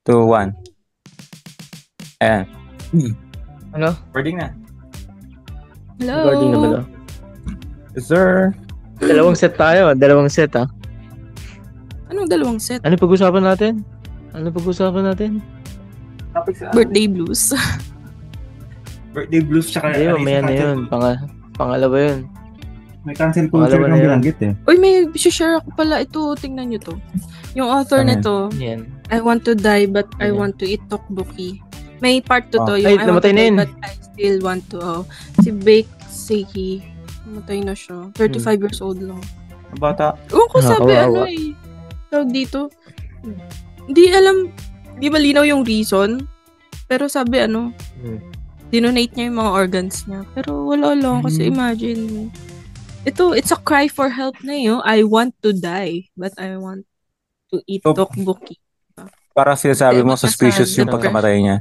2, 1. Ayan. Ano? Recording na. Hello. Recording na ba to? Yes, sir. Dalawang set tayo. Dalawang set, ha? Anong dalawang set? Ano pag-usapan natin? Birthday blues. Birthday blues tsaka Hindi, mamaya na yun. Pangalawa yun. May cancel culture Pangalawa na kang yun. binanggit eh. Uy, may share ako pala. Ito, tingnan nyo to. Yung author Ano yan? nito, Yan. I want to die but I Ano yan? want to eat tokboki. May part 2 to. Oh. Yung Ay, I want to namatay na die yun. but I still want to. Si Bake Seiki. Namatay na siya. 35 years old lang. Bata. Oo ko sabi Kawawa. ano eh. Tawag dito. Hindi alam. Di malinaw yung reason. Pero sabi ano, dinonate niya yung mga organs niya. Pero wala lang. Kasi imagine, it's a cry for help na yun. I want to die, but I want to eat Oh. tokboki. Para sinasabi mo, Baka suspicious sa yung pagkamatay niya.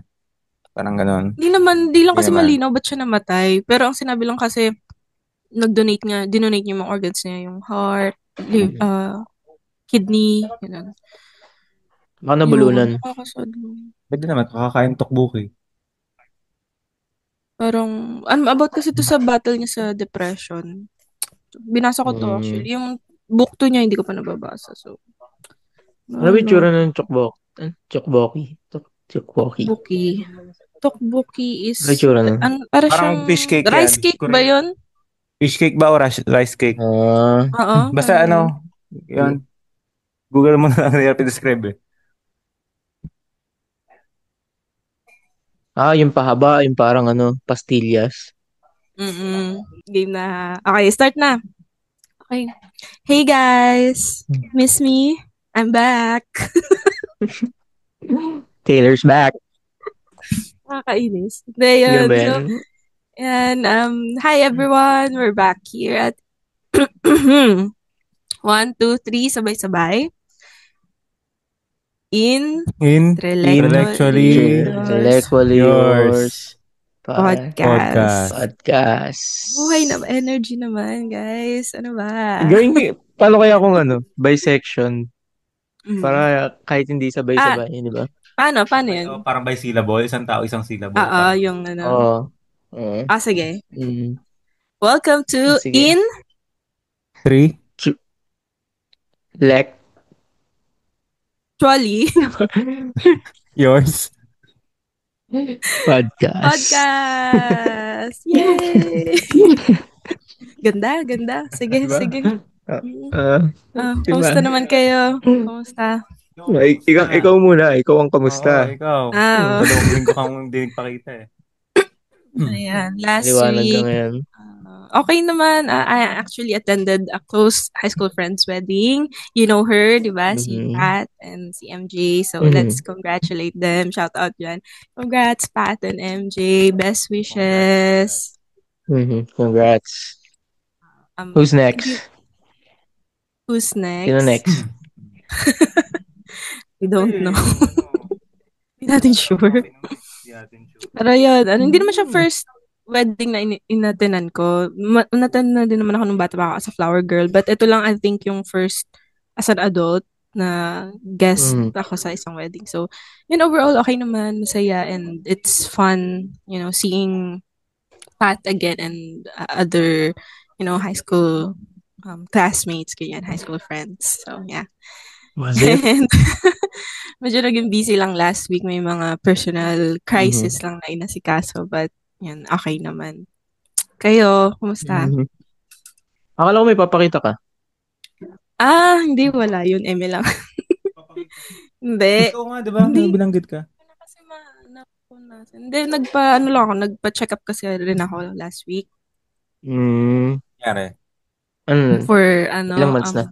Parang ganun. Di lang Hindi kasi naman. malinaw ba't siya namatay. Pero ang sinabi lang kasi, dinonate niya yung mga organs niya, yung heart, kidney, gano'n. Baka nabulunan. Yun, nakakasad lang. Pwede naman, kakakain tokbuki. Parang, about kasi to sa battle niya sa depression. Binasa ko to actually. Yung book to niya, hindi ko pa nababasa. So, Ano ba yung tsura ng Chokboki? Chokboki. Tokboki is, Ano yung tsura nun? para Parang siyang, fish cake rice yan. cake ba Correct. yun? Fish cake ba o rice cake? Oo. Basta ano, yun. Google mo na lang hirap i-describe eh. Yung pahaba, yung parang pastillas. Game na. Okay, start na. Okay. Hey guys! Miss me? I'm back. Taylor's back. Nakakainis. Hindi, yun. Ganun ba So, yan? and, hi everyone! We're back here at 1, 2, 3, sabay-sabay. Intellectually yours. Podcast. Buhay na, Podcast. energy naman, guys. Ano ba? Paano kaya kung bisection? Mm. Para kahit hindi sabay-sabay, di ba? Paano yun? Parang by syllable, isang tao, isang syllable. Yung ano. Oo. Sige. Mm. Welcome to Sige. 3. Actually, Yours. Podcast. Yay! Ganda. Sige. Diba? Kumusta naman kayo? Kumusta? Ikaw muna. Ikaw ang kamusta? Ikaw. Oo. Dalawang linggo kang hindi nagpakita eh. Ayan, last Liwanag ka week. ngayon. Okay naman. I actually attended a close high school friend's wedding. You know her, di ba? Si Pat and si MJ. So, let's congratulate them. Shout out dyan. Congrats, Pat and MJ. Best wishes. Congrats. Who's next? Sino next? We don't know. Hindi natin sure. Pero yun, hindi naman siya first wedding na inatenan ko. Unaten na din naman ako nung bata pa ako as a flower girl. But ito lang, I think, yung first as an adult na guest ako sa isang wedding. So, yun, overall, okay naman, masaya. And it's fun, seeing Pat again and other, high school classmates, ganyan, high school friends. So, yeah. Was it? And medyo naging busy lang last week. May mga personal crisis lang na inasikaso. But, yan, okay naman. Kayo, kumusta? Akala ko may papakita ka. Hindi, wala. Yun, eme lang. Hindi. Ikaw nga, di ba? May binanggit ka. Kasi hindi, nagpa-check up kasi rin ako last week. Nangyari? For, ilang months na?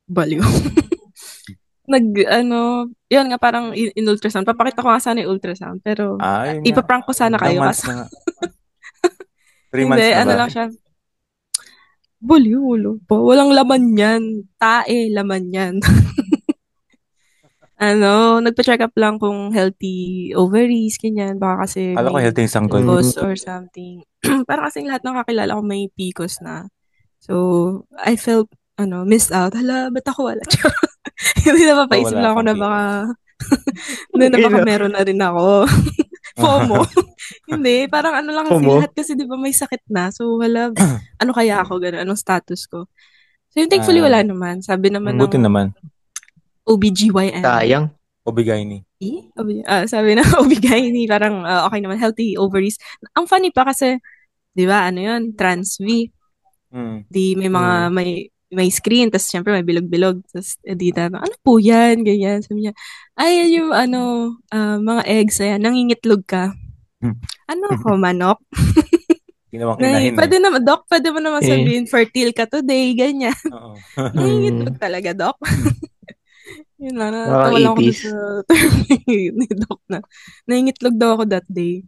Baliw. Yun nga, parang in-ultrasound. Papakita ko nga sana yung ultrasound. Pero, ipaprank ko sana kayo. Ilang months na nga? 3 months Hindi, na ba? lang siya. Baliw, po. Walang laman yan. Laman yan. Nagpa-check up lang kung healthy ovaries, ganyan. Baka kasi Alam ko healthy yung sanggol. PCOS or something. Parang kasi lahat ng kakilala ko may PCOS na. So, I felt, missed out. Hala, ba't ako wala? Hindi na papaisip lang ako na baka Noon na baka meron na rin ako. FOMO. Hindi, parang ano lang kasi, FOMO? lahat kasi di ba may sakit na. So, wala, ano kaya ako, gano'n, anong status ko. So, yung thankfully, wala naman. Sabi naman Buti ng naman. OBGYN. Sayang. Obigaini. Sabi na OBGYN, parang okay naman, healthy ovaries. Ang funny pa kasi, di ba, ano yun, trans V. Di may mga, may screen, tapos syempre may bilog-bilog. Tapos, di na, ano po yan, ganyan. Sabi niya, ay, yung, mga eggs, ayan, nangingitlog ka. Ano ako, manok? Ginawang inahin Pwede naman, Doc, pwede mo naman sabihin, fertile ka today, ganyan. Oo. Nangingitlog talaga, Doc. Yun lang, Mga natawa lang ako 80s. sa term ni Doc na. Nangingitlog daw ako that day.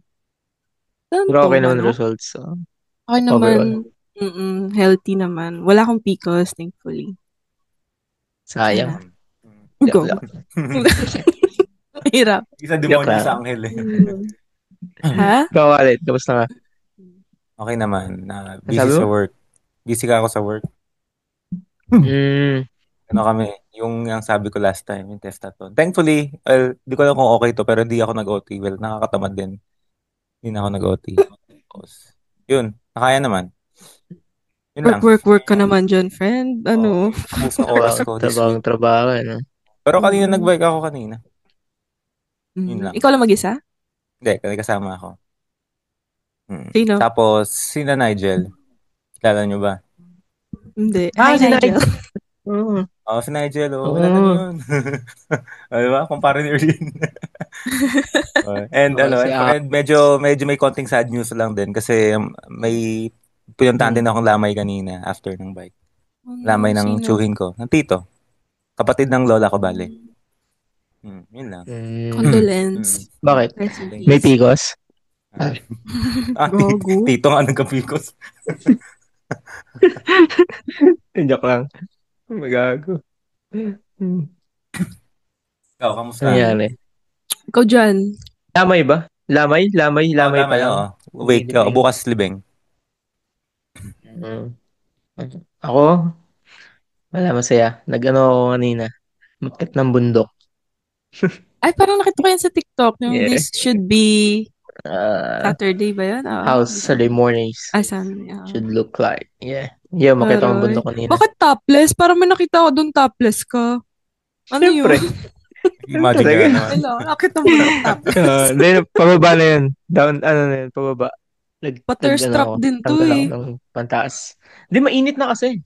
Pero okay naman results. Okay Overall. naman. Healthy naman. Wala akong PCOS, thankfully. Sayang. Go. Hirap. Isa demonyo sa anghel eh. Ha? Kawalit, kamusta ka? Okay naman. Busy sa work. Busy ka ako sa work. Ano kami, yung sabi ko last time, yung testathon. Thankfully, well, di ko alam kung okay to, pero di ako nag-OT. Well, nakakatamad din. Hindi na ako nag-OT. Yun, nakaya naman. Yun lang. Work ka naman dyan, friend. Ano? Tapos na oras ko this week. Trabaho, ano? Pero kanina nag-bike ako kanina. Yun lang. Ikaw lang mag-isa? Hindi, kasama ako. Sino? Tapos, sina Nigel. Kilala nyo ba? Hindi. Hi, si Nigel. Si Nigel. Wala na yun. Diba? Kumpara ni Erlene. And medyo may konting sad news lang din kasi may pinuntahan din akong lamay kanina after ng bike. Lamay ng tsuhin ko. Ng tito. Kapatid ng lola ko, bale. Yun lang. Condolence. Bakit? May PCOS? Tito nga nagka-PCOS. Joke lang. Magago. Ikaw, kamusta? Nangyari? Ikaw dyan. Lamay ba? Lamay pa lang. Wait, bukas libeng. Ako? Wala, masaya. Nag-ano ako kanina. Matkit ng bundok. Ay, parang nakita ko yan sa TikTok. Yung this should be Saturday ba yun? Saturday mornings. Sunday. Should look like. Yeah, makita ko ang bundok kanina. Bakit topless? Parang may nakita ko doon topless ka. Ano Siyempre. yun? Imagine ka naman. Nakita mo na topless. Then, pababa na yun. Down, pababa. Butterstruck din to eh. Ng pantaas. Hindi, mainit na kasi.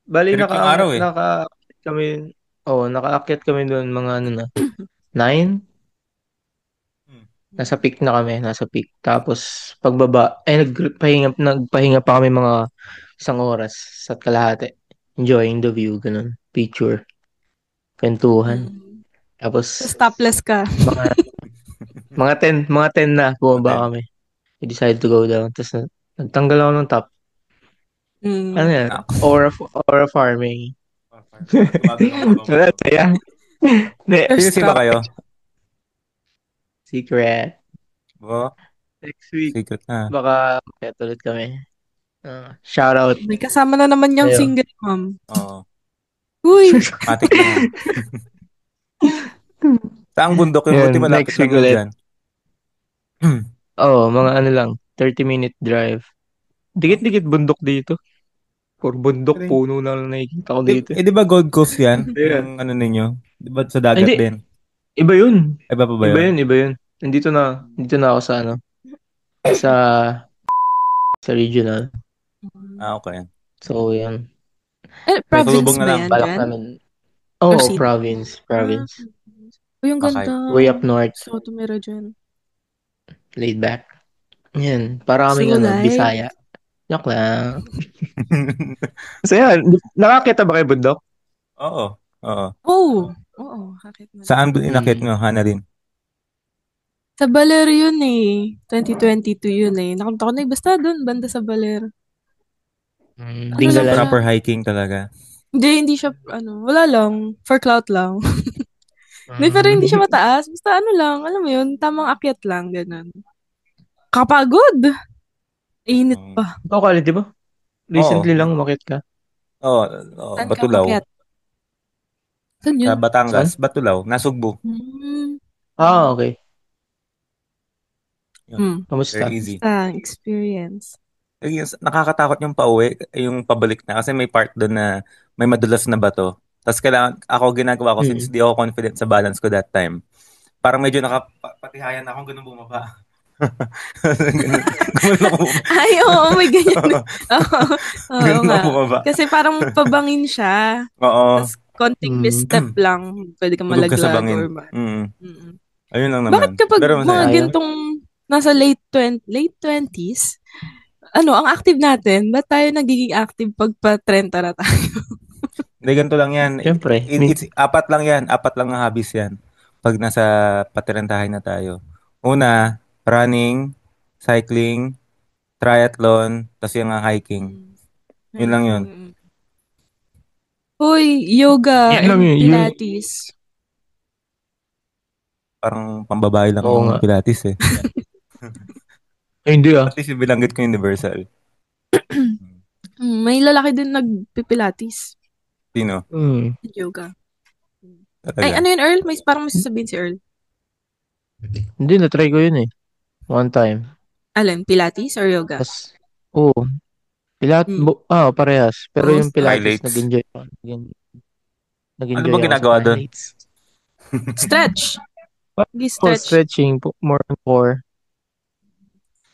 Bali, naka-akit kami. Naka-akit kami doon mga 9? Nasa peak na kami, Tapos, pagbaba, nagpahinga pa kami mga 1 oras sa kalahati. Enjoying the view, ganun. Picture. Kwentuhan. Tapos, topless ka. mga 10 na, bumaba kami. We decided to go down. Tapos, nagtanggal ako ng top. Ano yan? Aura farming. Wala, saya. Sino ba kayo? Secret. Next week. Secret na. Baka makita ulit kami. Shout out. May kasama na naman yung single mom. Oo. Uy! Matik na. Saang bundok yung buti malapit lang dyan? Mga lang. 30-minute drive. Dikit-dikit bundok dito. Puro bundok, puno na lang nakikita ko dito. Di ba Gold Coast yan? Yung ninyo? Di ba sa dagat din? Iba yun. Iba pa ba yun? Iba yun. Dito na ako sa sa regional. Okay. So, yan. Province ba yan? Balak namin. Province. Yung ganda. Way up north. So, tumira dyan. Laid back. Yan. Para kaming Bisaya. Joke lang. So, yan. Nakakita ba kayo bundok? Oo. Saan inakit nyo? Hana din. Sa Baler yun eh. 2022 yun eh. Nakamta ko na basta doon. Banda sa Baler. Hindi siya proper hiking talaga. Hindi siya, wala lang. For clout lang. Pero hindi siya mataas. Basta lang. Alam mo yun, tamang akyat lang. Ganun. Kapagod. Init pa. Quality ba? Recently lang umakyat ka? Batulaw. Saan Sa yun? Batangas, Batulaw, Nasugbu. Okay. Yun. Kamusta? Very easy. Basta experience. Nakakatakot yung pauwi, yung pabalik na. Kasi may part doon na may madulas na bato. Tapos kailangan, ginagawa ko since di ako confident sa balance ko that time. Parang medyo nakapatihayan na akong ganun bumaba. Ganun. Ay, oo, may ganyan. Oo Ganun nga. ako bumaba. Kasi parang pabangin siya. Oo. Tapos konting misstep lang, pwede ka Tulog ka sa malaglag bangin. or Ayun lang Bakit naman. kapag Pero mga masaya. gintong nasa late 20s, ang active natin, ba't tayo nagiging active pag pa-30 na tayo? Hindi, ganito lang yan. Siyempre. It's apat lang yan. Apat lang ang hobbies yan. Pag nasa patirentahin na tayo. Una, running, cycling, triathlon, tapos yung hiking. Yun lang yun. Uy, yoga Yun lang and yun. pilates. Parang pambabae lang Oo yung nga. pilates eh. Ay, hindi At least yung bilanggit ko universal. May lalaki din nagpipilates. Sino? Yoga. Talaga. Ay, ano yun, Earl? Parang may sasabihin si Earl. Hindi, na-try ko yun eh. One time. Alin, pilates or yoga? Parehas. Pero yung pilates, Highlights. nag-enjoy ako. Ano ba ginagawa doon? Stretch. For stretching, more than 4.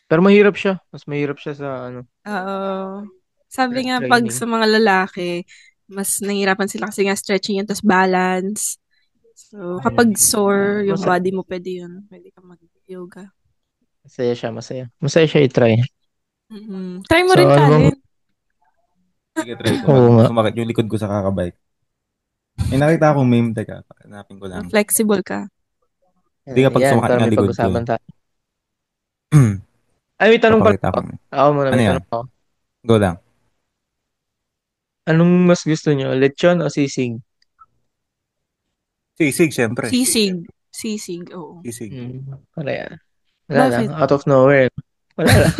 Pero mahirap siya. Mas mahirap siya sa Sabi nga, training. pag sa mga lalaki, mas nahihirapan sila kasi nga stretching yun, tapos balance. So, kapag sore yung body mo, pwede yun. Pwede ka mag-yoga. Masaya siya, masaya. Masaya siya i-try. Try mo rin, Kalin. Sige, try ko. Oo nga. Sumakit yung likod ko sa kakabike. May nakita akong meme, teka. Hanapin ko lang. Flexible ka. Hindi nga pag sumakit nga likod ko. Ay, may tanong pa ako. Ako muna, may tanong ako. Go lang. Anong mas gusto nyo? Lechon o sisig? Sisig, syempre. Sisig, oo. Sisig. Pareha. Wala lang. Out of nowhere. Wala lang.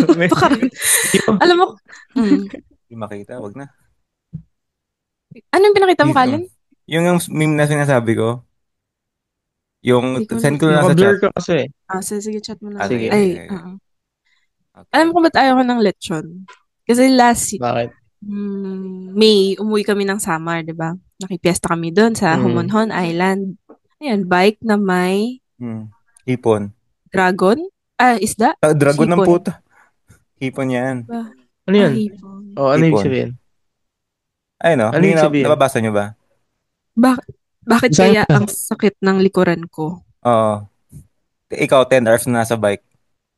Alam mo, Hindi makita, wag na. Ano yung pinakita mo, Kalin? Yung meme na sinasabi ko. Yung send ko na sa chat. Ka kasi. Sige, chat mo na. Sige. Okay. Alam ko ba't ayaw ko ng lechon? Kasi Bakit? May umuwi kami ng Samar, di ba? Nakipiesta kami doon sa Homonhon Island. Ayan, bike na may hipon. Dragon? Isda? Dragon ng puta. Hipon yan. Ano yan? Hipon. Ano yung sabihin? Ay, no? Ano yung sabihin? Nababasa nyo ba? Bakit kaya ang sakit ng likuran ko? Oo. Ikaw, 10 hours na nasa bike.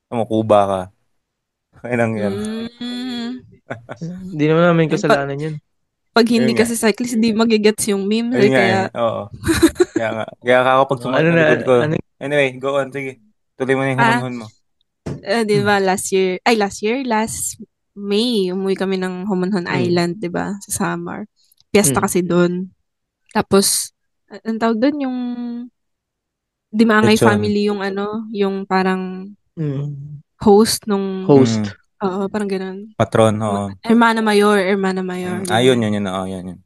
Kumukuba ka. Ay lang yan. Hindi naman namin kasalanan yun. Pag hindi kasi cyclist, hindi magigets yung meme. Kaya... Oo. Kaya kapag sumakit ng likod ko. Anyway, go on. Sige. Tuloy mo na yung humunhun mo. Di ba, last May, umuwi kami ng Homonhon Island, di ba, sa Samar. Fiesta kasi doon. Tapos, ang tawag doon, yung Di Maangay family yung yung parang host nung... Host. Oo, parang ganun. Patron, oo. Hermana Mayor. Yun.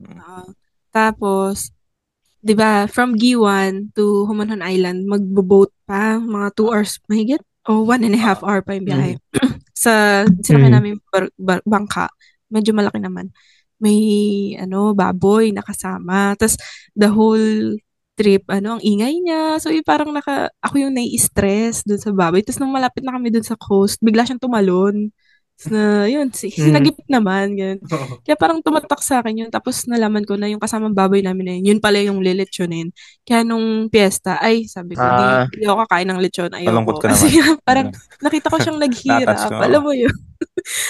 Tapos, di ba, from Giwan to Homonhon Island, magbo-boat pa, mga 2 hours mahigit, o 1.5 hour pa yung biyahe. Sinakay namin bangka, medyo malaki naman. May, baboy nakasama. Tapos, the whole trip, ang ingay niya. So, parang ako yung nai-stress dun sa baboy. Tapos, nung malapit na kami dun sa coast, bigla siyang tumalon. Yun, sinagip naman. Ganun. Kaya parang tumatak sa akin yun. Tapos nalaman ko na yung kasamang baboy namin na yun pala yung liletsyonin. Kaya nung piyesta, sabi ko, di ako kakain ng lechon. Ayoko. Kasi parang nakita ko siyang naghirap. Alam mo yun.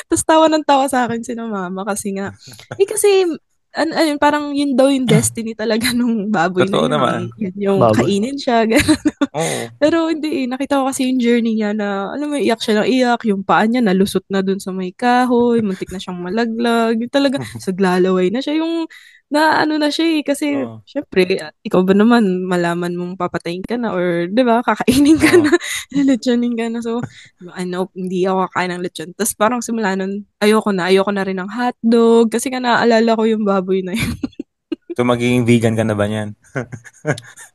Tapos tawa ng tawa sa akin si mama kasi nga, kasi parang yun daw yung destiny talaga nung baboy totoo na yun. Naman. Yung kainin siya, gano'n. Pero hindi, nakita ko kasi yung journey niya na, alam mo, iyak siya ng iyak, yung paa niya nalusot na dun sa may kahoy, muntik na siyang malaglag, yung talaga, saglalaway na siya, yung na siya kasi, syempre, ikaw ba naman, malaman mong papatayin ka na, or, di ba, kakainin ka na, lechyonin ka na, so, hindi ako kakain ng lechon. Tapos parang simula nun, ayoko na rin ng hotdog, kasi nga naalala ko yung baboy na yun. So, magiging vegan ka na ba niyan?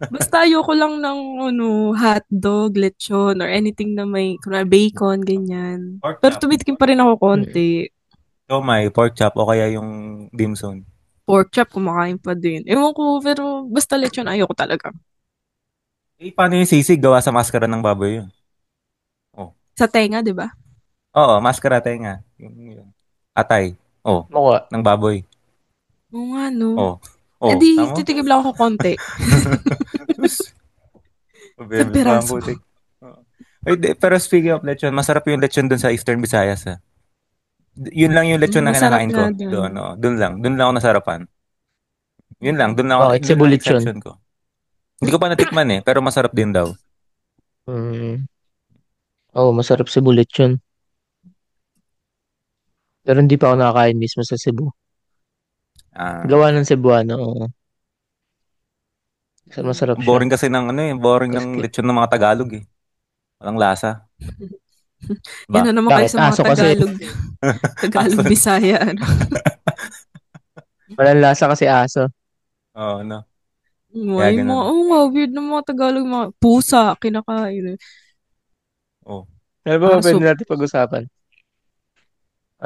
Basta ayoko lang ng hotdog, lechon, or anything na may bacon, ganyan. Pork Pero chop. tumitikim pa rin ako konti. So, may pork chop o kaya yung dim sum. Pork chop, kumakain pa din. Ewan ko, pero basta lechon, ayoko talaga. Paano yung sisig? Gawa sa maskara ng baboy yun. Sa tenga, di ba? Oo, maskara tenga. Yung atay. Mukha. Ng baboy. Oo nga, no. Di, titigib lang ako konti. Sa piraso. Pero speaking of lechon, masarap yung lechon dun sa Eastern Visayas. Yun lang yung lechon na kinakain ko. Doon lang ako nasarapan. Yun lang, doon lang ako. Bakit? Cebu lechon? Exception ko. Hindi ko pa natikman pero masarap din daw. Masarap Cebu lechon. Pero hindi pa ako nakakain mismo sa Cebu. Gawa ng Cebuano, oo. Masarap siya. Boring kasi ng lechon ng mga Tagalog eh. Walang lasa. Yan na naman kayo sa mga Tagalog. Tagalog, Bisaya. Walang lasa kasi aso. Oo, no. Weird na mga Tagalog, mga pusa, kinakain. Ano ba pwede natin pag-usapan?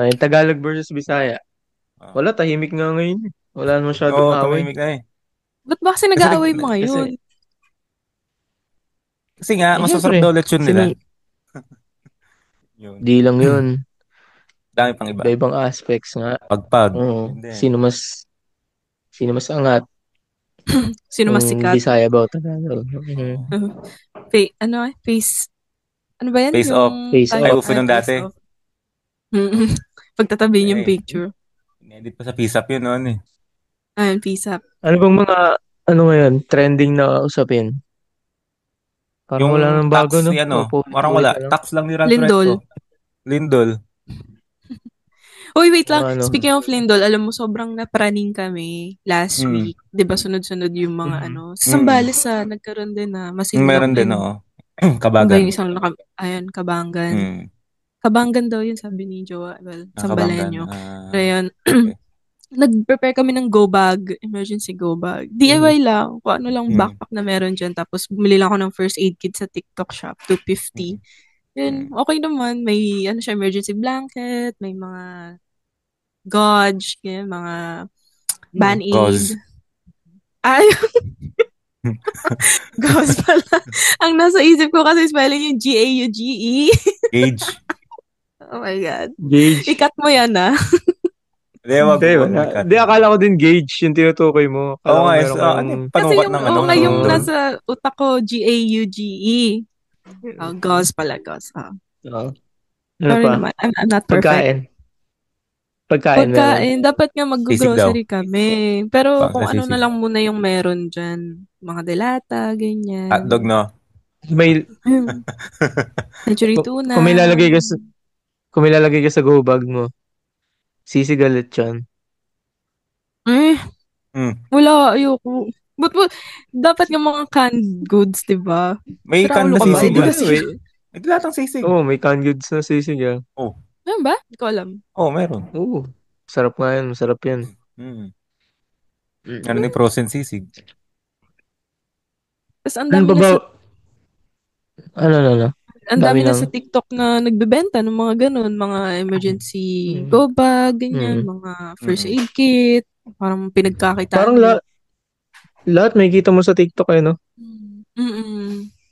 Yung Tagalog versus Bisaya. Wala, tahimik nga ngayon. Wala na masyadong away. Tumahimik na eh. Ba't ba kasi nag-aaway mga yun? Kasi nga, masasarap daw lechon nila. Di lang yun. Dami pang iba. Ibang aspects nga. Pagpag. Sino mas angat? Sino mas sikat? Bisaya ba o Tagalog? Face. Ano ba yan? Face off. Ay, ufo nung dati. Pagtatabi yung picture. Inedit pa sa face up yun noon eh. Ayun, face up. Ano bang mga, ngayon, trending na usapin? Parang wala nang bago, no? Parang wala. Tax lang ni Ralph Fresco. Lindol. Uy, wait lang. Speaking of Lindol, alam mo, sobrang napraning kami last week. Diba, sunod-sunod yung mga Sa Sambales, nagkaroon din na masinlok. Meron din, Kabagan. Yung isang, Kabangan. Kabangan daw yun, sabi ni Joa. Well, Sambalenyo. Pero yun, nag-prepare kami ng go bag, emergency go bag. DIY lang, kung ano lang backpack na meron dyan. Tapos, bumili lang ako ng first aid kit sa TikTok shop, 250. Yun, okay naman. May, emergency blanket, may mga gauze, mga band-aid. Gauze pala. Ang nasa isip ko kasi spelling yung G-A-U-G-E. Gauge. Oh my God. Gauge. Ikat mo yan, Hindi, akala ko din gauge yung tinutukoy mo. Kasi yung nasa utak ko, G-A-U-G-E. Gauze pala, gauze. Sorry naman, I'm not perfect. Pagkain. Dapat nga mag-grocery kami. Pero kung ano na lang muna yung meron dyan. Mga delata, ganyan. Hotdog, no? May century tuna. Kung may lalagay ka sa go bag mo, sisigalit yan. Wala, ayoko. But dapat nga mga canned goods, diba? May canned na sisig. May dilatang sisig. May canned goods na sisig. Meron ba? Hindi ko alam. Meron. Sarap nga yan. Masarap yan. Ano ni frozen sisig? Tapos ang dami Ano? Ang dami na sa TikTok na nagbebenta ng mga ganun, mga emergency go bag, ganyan, mga first aid kit, parang pinagkakitaan. Parang lahat may kita mo sa TikTok no?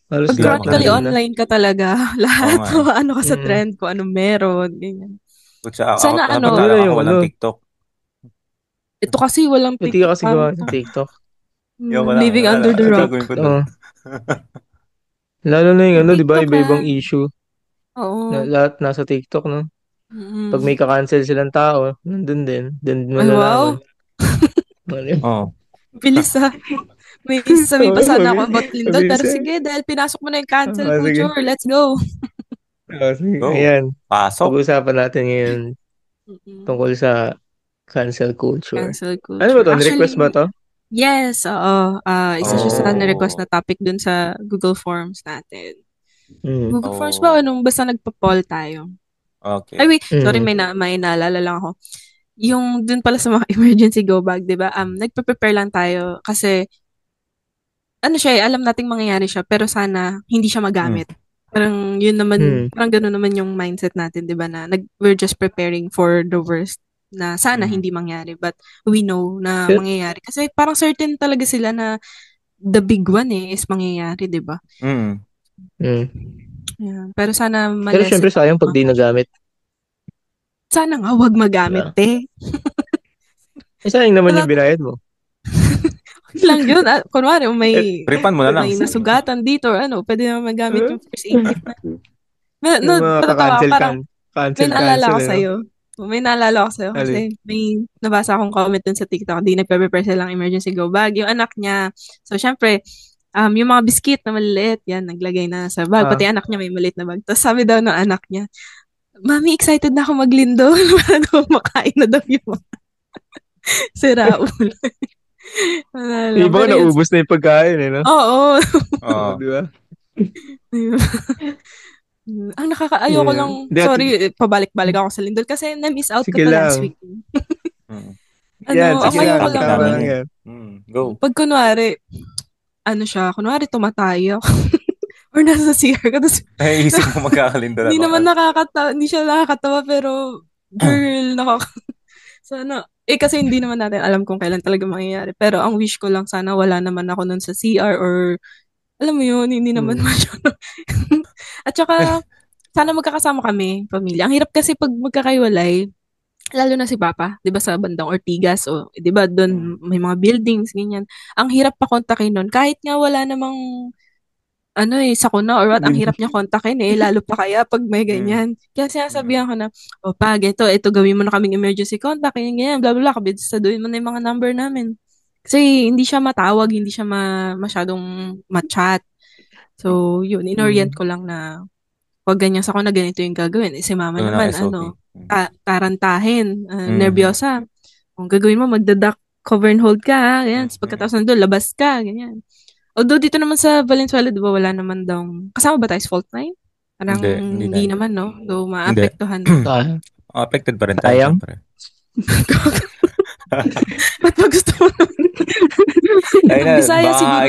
Pag chronically online ka talaga, lahat ano ka sa trend, kung anong meron, ganyan. Sana ako walang TikTok. Ito kasi walang TikTok. Hindi ka kasi gawa ng TikTok. Living under the rock. Lalo na yung di ba, iba-ibang issue. Oo. Lahat nasa TikTok, no? Pag may ka-cancel silang tao, nandun din. Then malalaman. Wow. Bilis May sasabihin pa sana ako about Lindol, pero sige, dahil pinasok mo na yung cancel culture, let's go. Sige. Ayan. Pasok. Pag-usapan natin ngayon tungkol sa cancel culture. Ano ba to? Request ba to? Yes, oo. Isa siya sa na-request na topic dun sa Google Forms natin. Google Forms ba? Basta nagpa-poll tayo. Okay. Ay, wait. Sorry, may naalala lang ako. yung dun pala sa mga emergency go bag, 'di ba? Nagpe-prepare lang tayo kasi ano siya, alam nating mangyayari siya pero sana hindi siya magamit. Parang yun naman, parang gano'n naman yung mindset natin, 'di ba, na we're just preparing for the worst na sana hindi mangyari but we know na mangyayari kasi parang certain talaga sila na the big one is mangyayari, 'di ba? Yeah. Pero sana Pero syempre sayang pag di nagamit. Sana nga wag magamit, te. Sayang naman yung binayad mo. Lang yun. Kunwari, may Ripan mo na lang. May nasugatan dito or ano, pwede naman magamit yung first aid kit na. May naalala ko sa'yo. May naalala ko sa'yo kasi may nabasa akong comment dun sa TikTok. Di nagpe-prepare silang emergency go bag. Yung anak niya. So, syempre, yung mga biskit na maliliit, yan, naglagay na sa bag. Pati anak niya may maliit na bag. Tapos sabi daw ng anak niya, Mami, excited na ako maglindo. Para daw makain na daw yung mga sira ulo. Iba ka naubos na yung pagkain, eh, no? Oo. Di ba? Ang ayoko lang, sorry, pabalik-balik ako sa lindol kasi na-miss out ko pa last week. Ayoko lang. Go. Pag kunwari tumatay ako. Or nasa CR ka. Ay, isip mo magkakalindol. Hindi siya nakakatawa pero girl, sana, kasi hindi naman natin alam kung kailan talaga mangyayari. Pero ang wish ko lang sana wala naman ako nun sa CR or alam mo yun, hindi naman masyado. At saka, sana magkakasama kami, pamilya. Ang hirap kasi pag magkakaiwalay, lalo na si Papa, di ba sa bandang Ortigas, o di ba doon may mga buildings, ganyan. Ang hirap pa kontakin nun. Kahit nga wala namang sakuna or what, ang hirap niya kontakin lalo pa kaya pag may ganyan. Kaya sinasabihan ko na, pag ito gawin mo na kaming emergency contact, ganyan, blah, blah, blah, kabisaduhin mo na yung mga number namin. Kasi hindi siya matawag, hindi siya masyadong ma-chat. So, yun, inorient ko lang na pag ganyan sakuna, ganito yung gagawin. Si mama naman, tarantahin, nervyosa. Kung gagawin mo, magdadak, cover and hold ka, ganyan. Pagkatapos nandun, labas ka, ganyan. Although dito naman sa Valenzuela, di ba, wala naman daw, kasama ba tayo sa fault line? Parang hindi naman, no? Though maapektuhan. Affected pa rin tayo. Sayang. Ba't ba gusto mo naman? Bisaya siguro,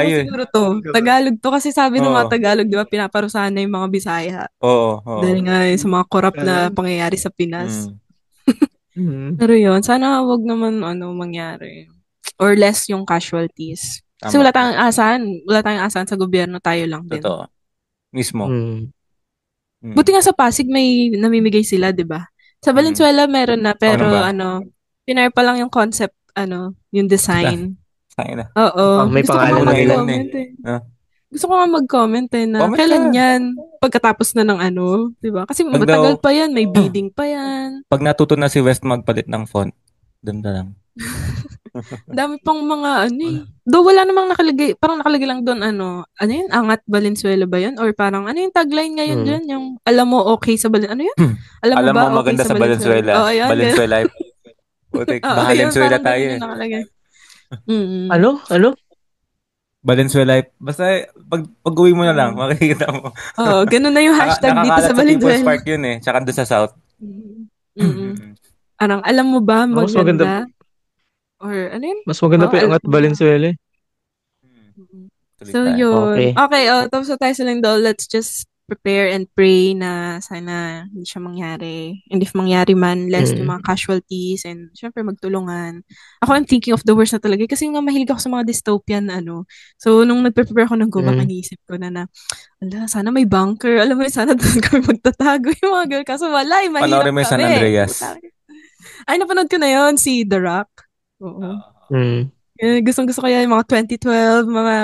siguro to. Tagalog to kasi sabi ng mga Tagalog, di ba, pinaparusahan na yung mga Bisaya. Oo. Dahil nga sa mga corrupt na pangyayari sa Pinas. Pero yun, sana wag naman mangyari. Or less yung casualties. Kasi wala tayong asahan sa gobyerno, tayo lang din. Totoo. Mismo. Buti nga sa Pasig may namimigay sila, 'di ba? Sa Valenzuela meron na pero pinare pa lang yung concept, yung design. Oo. May pangalan na ilan Gusto ko nga mag-comment na kailan yan pagkatapos na ng 'di ba? Kasi matagal pa yan, may bidding pa yan. Pag natuto na si West magpalit ng font, doon na lang. Dami pang mga Though wala namang nakalagay, parang nakalagay lang doon yun, Angat Valenzuela ba yun? Or parang yung tagline ngayon dyan, yung alam mo okay sa Valenzuela, yun? Alam mo maganda sa Valenzuela. Valenzuela. Putik, Valenzuela tayo Ano? Valenzuela. Basta pag uwi mo na lang, makikita mo. Ganun na yung hashtag dito sa Valenzuela. People's Park yun tsaka doon sa South. Parang alam mo ba maganda? Or ano yun? Mas maganda pa yung Angat Valenzuela. So yun. Okay, tapos na tayo sa lindol. Let's just prepare and pray na sana hindi siya mangyari. And if mangyari man, less yung mga casualties and syempre magtulungan. Ako, I'm thinking of the worst na talaga kasi nga mahilig ako sa mga dystopian So, nung nagpe-prepare ako ng gumang, iniisip ko na sana may bunker. Alam mo yun, sana doon kami magtatago yung mga girl. Kaso wala, mahirap kami. Panoorin mo yung San Andreas. Ay, napanood ko na yun, si The Rock. Oo. Gustong-gusto ko yan, yung mga 2012, mga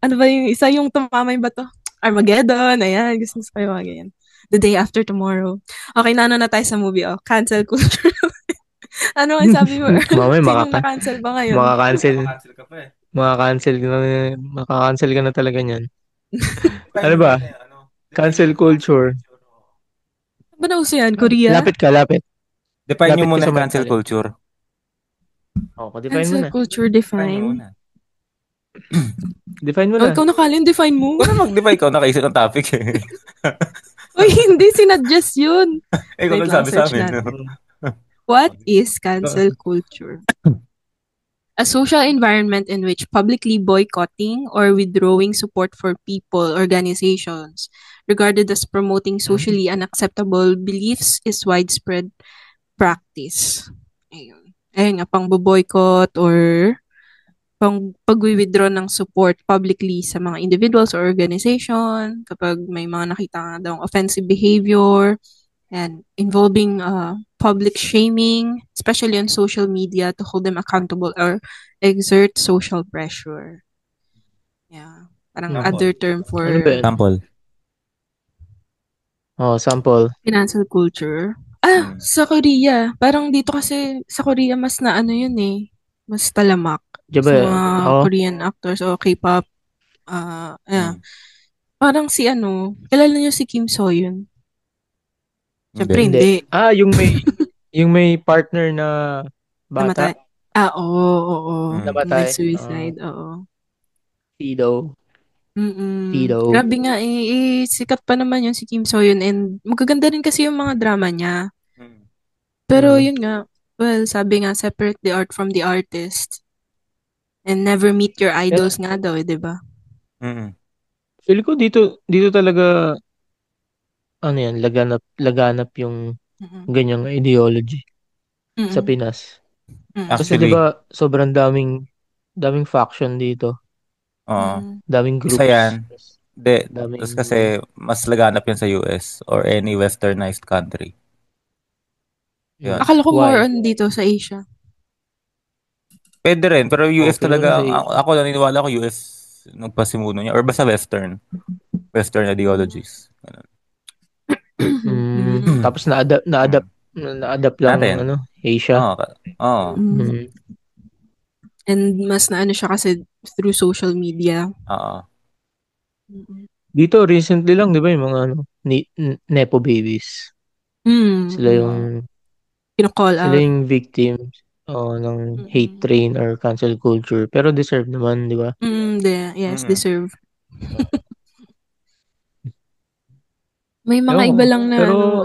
ano ba yung isa yung tumama yung bato? Armageddon, ayan, gusto ko yung mga ganyan. The Day After Tomorrow. Okay, na tayo sa movie, cancel culture. Ano ang sabi mo? Mamay, maka-cancel ba ngayon? Maka-cancel ka pa Maka-cancel ka na talaga niyan. Ano ba? Cancel culture. Ba na uso yan? Korea? Lapit. Define nyo muna cancel culture. Define cancel mo na. Culture define. Define mo na. Ikaw na, Colin, define mo. Wala mag-define ka, nakaisip ng topic Uy, hindi, sinadjust yun. Ikaw nagsabi sa amin. What is cancel culture? A social environment in which publicly boycotting or withdrawing support for people, organizations, regarded as promoting socially unacceptable beliefs is widespread practice. Ayun. Ayun nga, pang-boycott or pag-withdraw ng support publicly sa mga individuals or organization kapag may mga nakita nga daw offensive behavior and involving public shaming, especially on social media to hold them accountable or exert social pressure. Yeah. Parang other term for Ano ba yun? Sample. Sample. Cancel culture. Sa Korea. Parang dito kasi sa Korea mas na ano yun eh. Mas talamak. Diba? Sa mga Korean actors o K-pop. Parang si kilala niyo si Kim So-yoon? Siyempre hindi. Yung may partner na bata. Namatay. Oo. Namatay. Nag-suicide, oo. Fido. Grabe nga sikat pa naman yun si Kim So-yoon and magaganda rin kasi yung mga drama niya. Pero yun nga, well, sabi nga, separate the art from the artist. And never meet your idols nga daw, di ba? Feel ko dito talaga yan, laganap yung ganyang ideology sa Pinas. Kasi Actually, 'di ba sobrang daming faction dito. Daming groups. Isa yan. Tapos kasi mas laganap yan sa US or any westernized country. Yun. Akala ko more on dito sa Asia. Pwede rin, pero US talaga, ako naniniwala ko US nagpasimuno niya or basta western ideologies. Tapos na-adapt lang Natin. Asia. And mas na siya kasi through social media. Dito recently lang 'di ba yung mga nepo babies. Sila yung kino-call out. Sila yung victims ng hate train or cancel culture, pero deserve naman, 'di ba? Yes, deserve. May mga iba lang na pero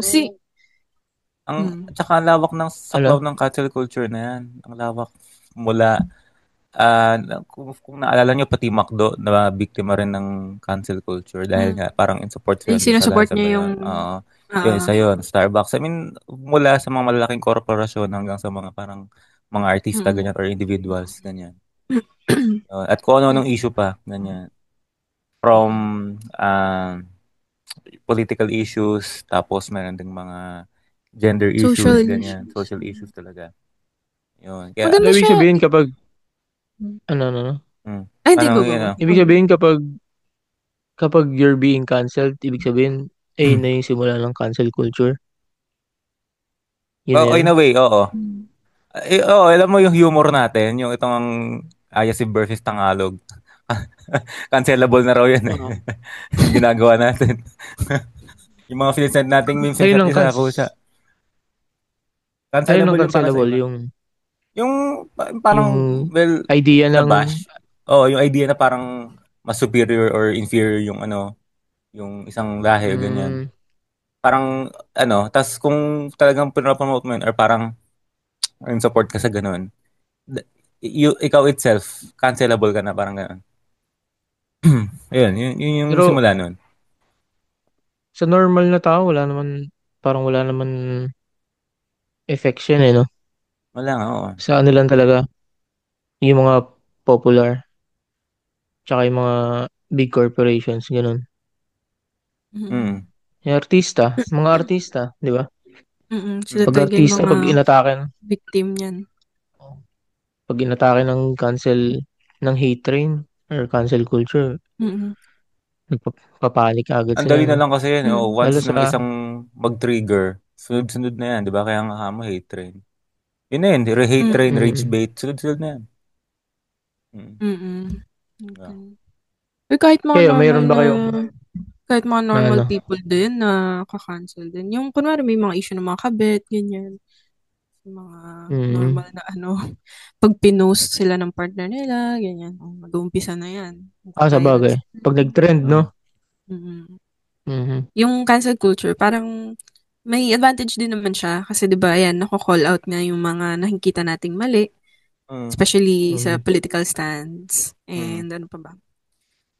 tsaka ang lawak ng saklaw ng cancel culture na yan. Ang lawak mula kung naalala nyo, pati McDo na biktima rin ng cancel culture dahil nga parang in support sila sinusupport niya yung yun, isa yun, Starbucks. I mean, mula sa mga malalaking korporasyon hanggang sa mga parang mga artista ganyan or individuals ganyan. At kung ano-anong issue pa ganyan. From political issues, tapos meron ding mga gender issues, ganyan. Social issues talaga. Yun. Kaya, ibig sabihin kapag ibig sabihin kapag you're being canceled, ibig sabihin na yung simula ng cancel culture. In a way, oo. Alam mo yung humor natin, yung itong Ayasib versus Tangalog. Cancelable na raw yun eh. Ginagawa natin. Yung mga finisend nating memes sa kusa. Cancelable yung parang idea ng bash. Yung idea na parang mas superior or inferior yung yung isang lahi ganyan. Parang tas kung talagang pinopromote mo yun or parang in support ka sa ganun, ikaw itself cancelable ka na, parang ganun. yun yung simula nun. Sa normal na tao wala naman effects yan no? Wala nga, oo. Sa lang talaga yung mga popular tsaka yung mga big corporations, ganun. Yung mga artista, di ba? Pag artista, pag inatake victim yan. Pag inatake ng hate train or cancel culture, nagpapanik agad sila. Ang dali na lang kasi yan. Once ng isang mag-trigger, sunod-sunod na yan, di ba? Kaya nga mo hate train. Yun na yun, hate train, rage bait, sunod-sunod na yan. Okay. Kahit mga kahit mga normal people din na ka-cancel din. Yung kunwari may mga issue ng mga kabit, ganyan. Mga normal na pag pinost sila ng partner nila, ganyan. Mag-uumpisa na yan. Sa bagay. Pag nag-trend, no? Yung cancel culture, parang may advantage din naman siya kasi 'di ba ayan nako-call out nga yung mga nakikita nating mali, especially sa political stands and ano pa ba?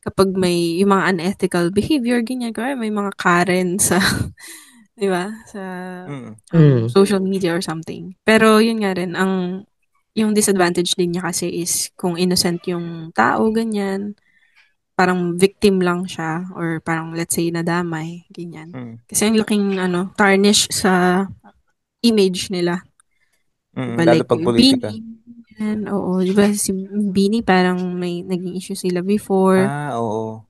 Kapag may yung mga unethical behavior ganyan, kaya may mga Karen sa 'di ba? Sa social media or something. Pero yun nga rin yung disadvantage din niya kasi is kung innocent yung tao ganyan, parang victim lang siya or parang let's say nadamay ganyan. Kasi ang laking tarnish sa image nila. Diba, Lalo like pag politika. Beanie, oo, diba si Beanie parang may naging issue sila before. Oo.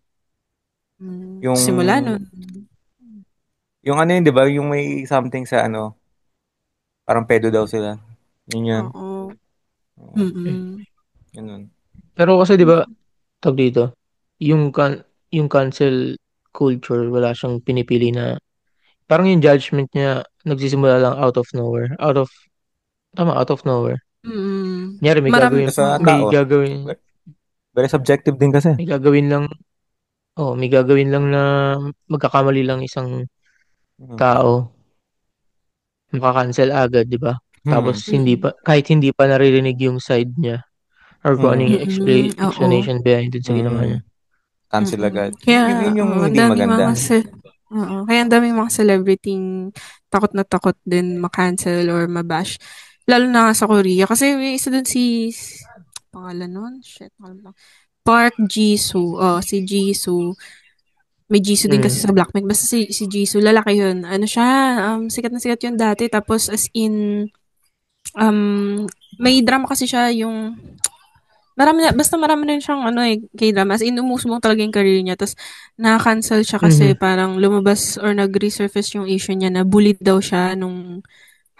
Yung simula nun. Yung ano yun, di ba? Yung may something sa parang pedo daw sila. Yun. Oo. Ganun. Pero kasi di ba, tawag dito, yung cancel culture, wala siyang pinipili na, parang yung judgment niya, nagsisimula lang out of nowhere. Out of nowhere. Kunyari, may gagawin. Very subjective din kasi. May gagawin lang na magkakamali lang isang tao. Makakancel agad, di ba? Tapos kahit hindi pa naririnig yung side niya or kung ano yung explanation behind dun sa ginawa niya. Cancel agad. Kaya, Yun yung hindi maganda. Kaya ang daming mga celebrity takot na takot din ma-cancel or ma-bash. Lalo na nga sa Korea. Kasi may isa dun pangalan nun? Shit, Park Jisoo. Si Jisoo. May Jisoo din kasi sa Blackpink. Basta si Jisoo, lalaki yun. Ano siya, sikat na sikat yun dati. Tapos as in, may drama kasi siya yung marami rin siyang K-drama. As in, umusbong talaga yung career niya. Tapos, na-cancel siya kasi parang lumabas or nag-resurface yung issue niya na bullied daw siya nung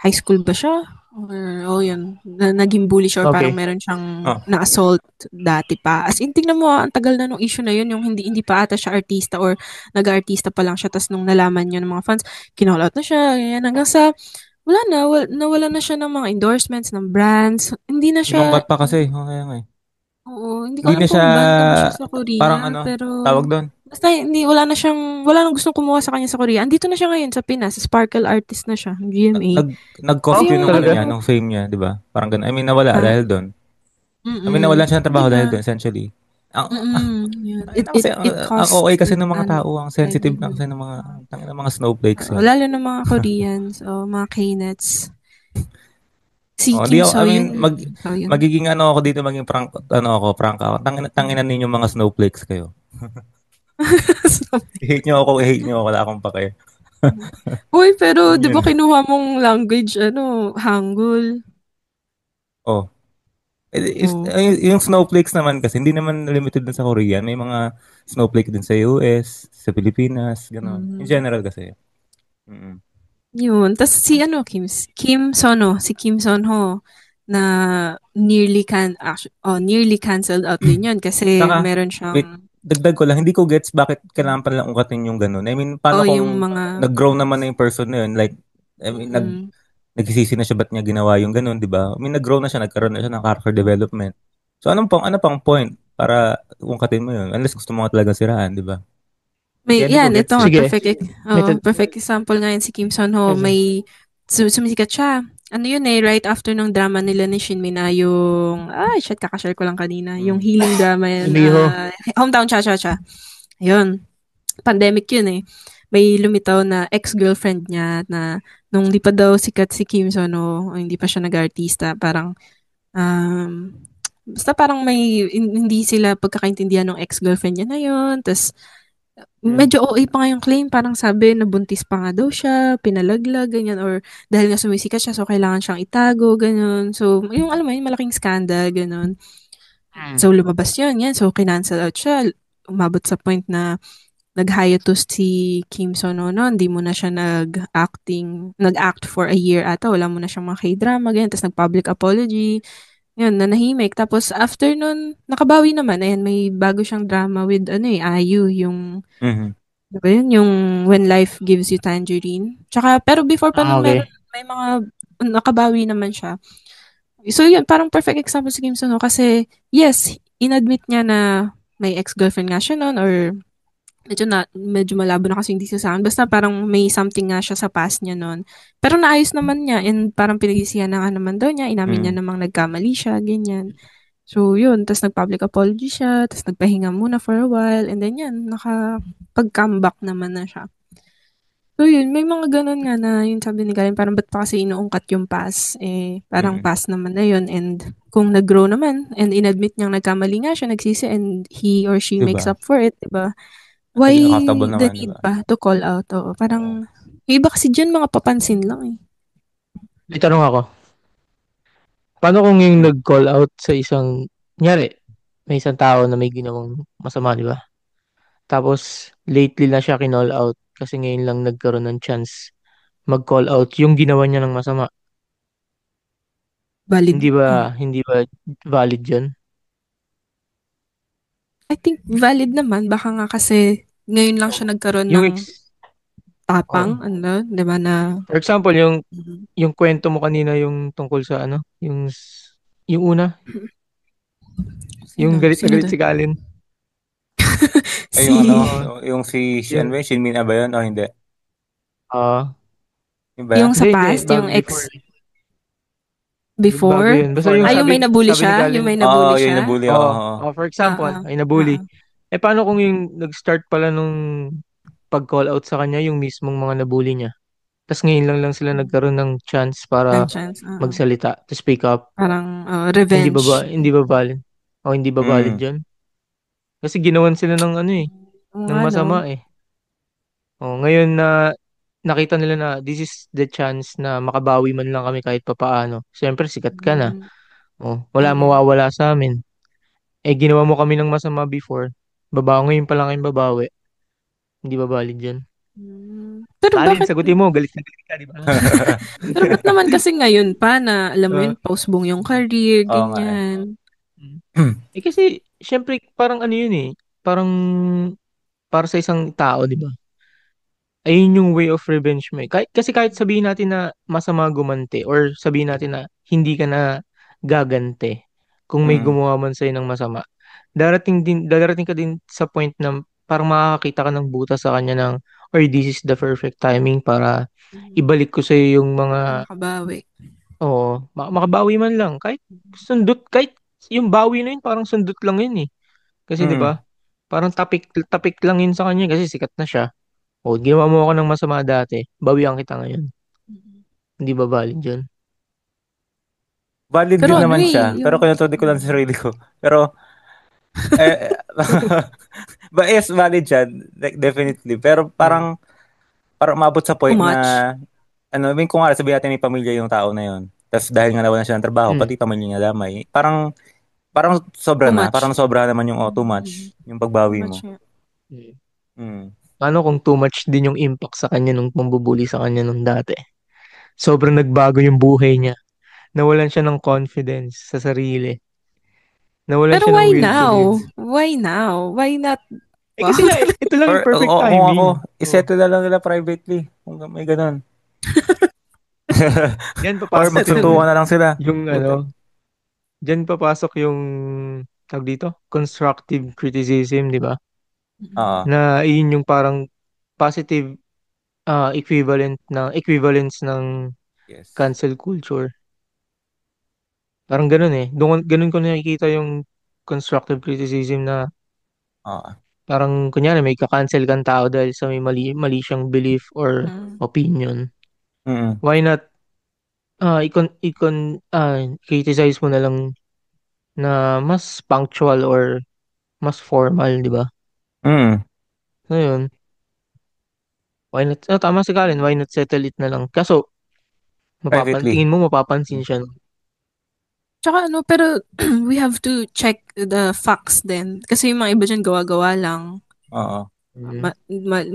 high school ba siya? Or, yun. Naging bully siya or parang meron siyang na-assault dati pa. As in, tingnan mo, ang tagal na nung issue na yun, yung hindi pa ata siya artista or nag-artista pa lang siya. Tapos, nung nalaman niya ng mga fans, kinall out na siya. Yan, hanggang sa, nawala na siya ng mga endorsements ng brands. Hindi na siya. Sinungkat pa kasi. Kaya nga eh. Oo, hindi ko alam kung banned na ba siya sa Korea. Parang pero, tawag doon? Basta wala nang gustong kumuha sa kanya sa Korea. Andito na siya ngayon sa Pinas. Sparkle artist na siya, GMA. Nag-cost yun nung fame niya, di ba? Parang ganun. I mean, nawala dahil doon. Nawala siya ng trabaho dahil doon, essentially. It ang OA kasi ng mga tao, ang sensitive na kasi ng mga snowflakes. Lalo ng mga Koreans o mga K-nets. Si Kim So Yun. Magiging ako dito, maging prank ako. Tanginan ninyo mga snowflakes kayo. I-hate nyo ako, wala akong pake. Uy, pero di ba kinuha mong language, Hangul? Yung snowflakes naman kasi, hindi naman limited din sa Korean. May mga snowflake din sa US, sa Pilipinas, gano'n. In general kasi. Yun. Tapos si Kim Sonho, si Kim Sonho, na nearly canceled out din yun kasi meron siyang... Dagdag ko lang, hindi ko gets bakit kailangan pa lang ungkatin yung gano'n. I mean, paano kung nag-grow naman na yung person na yun? Like, I mean, nagsisisi na siya ba't niya ginawa yung gano'n, di ba? I mean, nag-grow na siya, nagkaroon na siya ng character development. So, ano pang point para ungkatin mo yun? Unless gusto mo nga talagang siraan, di ba? Ito nga, perfect example nga yun si Kim Sonho. May sumisikat siya. Ano yun right after ng drama nila ni Shin Mina, yung, kakashare ko lang kanina, yung healing drama yan, Hometown Cha-Cha-Cha. Ayun. Pandemic yun May lumitaw na ex-girlfriend niya na nung di pa daw sikat si Kim Sonho, hindi pa siya nag-artista, parang, basta parang hindi sila pagkakaintindihan ng ex-girlfriend niya na yun. Tapos, medyo OA pa nga yung claim. Parang sabi, nabuntis pa nga daw siya, pinalaglag, ganyan. Or dahil nga sumisikat siya, so kailangan siyang itago, ganyan. So, yung alam mo yun, malaking scandal, ganyan. So, lumabas yun, yan. So, kinancel out siya. Umabot sa point na nag-hiatus si Kim Sonho noon. Hindi mo na siya nag-act for a year ata. Wala mo na siyang mga K-drama, ganyan. Tapos nag-public apology. Yan, nanahimik. Tapos after nun, nakabawi naman. Ayan, may bago siyang drama with, IU, yung, diba yun, yung When Life Gives You Tangerine. Tsaka, pero before pa nun, may mga, nakabawi naman siya. So yun, parang perfect example si Kim Sonho kasi, yes, inadmit niya na may ex-girlfriend nga siya nun or medyo malabo na kasi hindi siya sa akin. Basta parang may something nga siya sa past niya noon. Pero naayos naman niya and parang pinag-isihan na nga naman daw niya. Inamin niya namang nagkamali siya, ganyan. So, yun. Tapos nag-public apology siya. Tapos nagpahinga muna for a while. And then yan, nakapag-comeback naman na siya. So, yun. May mga ganun nga na yun sabi ni Karen, parang ba't pa kasi inuungkat yung past? Parang past naman na yun. And kung nag-grow naman and inadmit niyang nagkamali nga siya, nagsisi and he or she makes up for it, diba? Why accountable the naman, need diba? pa to call out? Oo, parang, yung iba kasi dyan mga papansin lang eh. May tanong ako. Paano kung yung nag-call out sa isang, kunyari, may isang tao na may ginawang masama, di ba? Tapos, lately na siya kinall out kasi ngayon lang nagkaroon ng chance mag-call out yung ginawa niya ng masama. Valid. Hindi ba valid yun? I think valid naman. Baka nga kasi ngayon lang siya nagkaroon Yung ng tapang, di ba na... For example, yung kwento mo kanina yung tungkol sa ano, yung una, yung galit na Sino galit doon? si Kalin. Ay, yung ano, yung si Yung- Shinmin ba yun o hindi? Yung ba? Yung sa Hindi, past, bago yung before. before? Bago yun. Basta yung Yung may nabully sabi ni siya? Kalin, Yung may nabully yung siya? nabully, for example, ay nabully. Paano kung yung nag-start pala nung pag-call out sa kanya yung mismong mga nabully niya? Tapos ngayon lang sila nagkaroon ng chance para Chance. magsalita, to speak up. Parang revenge. Hindi ba valid? O hindi ba valid yun? Kasi ginawan sila ng ano eh, ng masama eh. Ngayon na nakita nila na this is the chance na makabawi man lang kami kahit papaano. Siyempre, sikat ka na. Wala mawawala sa amin. Ginawa mo kami ng masama before. Ngayon pa lang kayong babawi. Hindi ba valid yun? Pero Kalin, bakit? sagutin mo. Galit na galit ka, di ba? Pero ba't naman kasi ngayon pa na, alam mo yun, post-bong yung career, ganyan. Kasi, syempre, parang ano yun eh. Parang, para sa isang tao, di ba? Ayun yung way of revenge mo eh. Kasi kahit sabihin natin na masama gumanti or sabihin natin na hindi ka na gagante kung may gumawa man sa'yo ng masama, darating ka din sa point na parang makakakita ka ng butas sa kanya ng or this is the perfect timing para ibalik ko sa'yo yung mga Makabawi. makabawi man lang. Kahit yung bawi na yun, parang sundot lang yun eh. Kasi 'di ba? Parang tapik lang yun sa kanya kasi sikat na siya. Ginawa mo ako ng masama dati, bawian kita ngayon. Hindi ba valid yun? Valid Pero din ano naman eh, siya. Pero kinutuloy ko lang sa sarili ko. Pero, yes, valid siya. Like, definitely. Pero parang umabot sa too point na, much. kung nga, sabihin natin may pamilya yung tao na yun. Tapos dahil nga nawalan siya ng trabaho, pati pamilya niya damay. Parang sobra Too na. much. Parang sobra naman yung too much. Yung Too pagbawi much mo. nga. Paano kung too much din yung impact sa kanya nung pambubuli sa kanya nung dati? Sobrang nagbago yung buhay niya. Nawalan siya ng confidence sa sarili. Nawalan Pero siya ng why will to live. now? Why now? Why not? Kasi nga, ito lang yung perfect Kung timing. ako, isettle na lang nila privately. Kung may ganun. Yan Or papasok magsuntukan na lang sila. yung diyan papasok yung tawag dito, constructive criticism, di ba? Na yun yung parang positive equivalence ng cancel culture. Parang ganun eh. Ganun ko nakikita yung constructive criticism na parang kunyari may ka-cancel kang tao dahil sa may mali siyang belief or opinion. Why not criticize mo na lang na mas punctual or mas formal, di ba? So yun. Why not? Tama si Karen, why not settle it na lang? Kaso, Privately. tingin mo mapapansin siya. Tsaka pero we have to check the facts din. Kasi yung mga iba dyan gawa-gawa lang.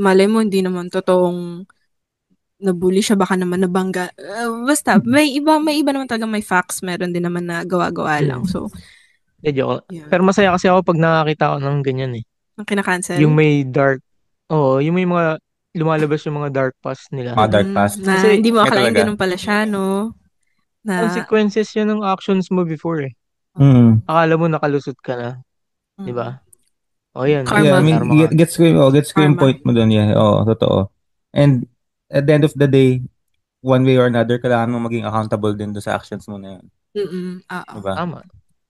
Malay mo, hindi naman totoong nabully siya, baka naman nabangga. Basta, may iba naman talaga may facts, meron din naman na gawa-gawa lang. So, joke. Pero masaya kasi ako pag nakakita ko ng ganyan eh. ang kinakancel? Yung may dark, yung may mga lumalabas yung mga dark past nila. Mga dark past. Na Kasi, hindi mo akalain ganun pala siya, no? Na, consequences yun ng actions mo before eh. Akala mo nakalusot ka na. Di ba? Oh, yan. Karma. I mean, Karma nga. gets ko yung Karma. point mo dun. Yeah, oo, totoo. And at the end of the day, one way or another, kailangan mo maging accountable din do sa actions mo na yun. Oo. Diba? Tama.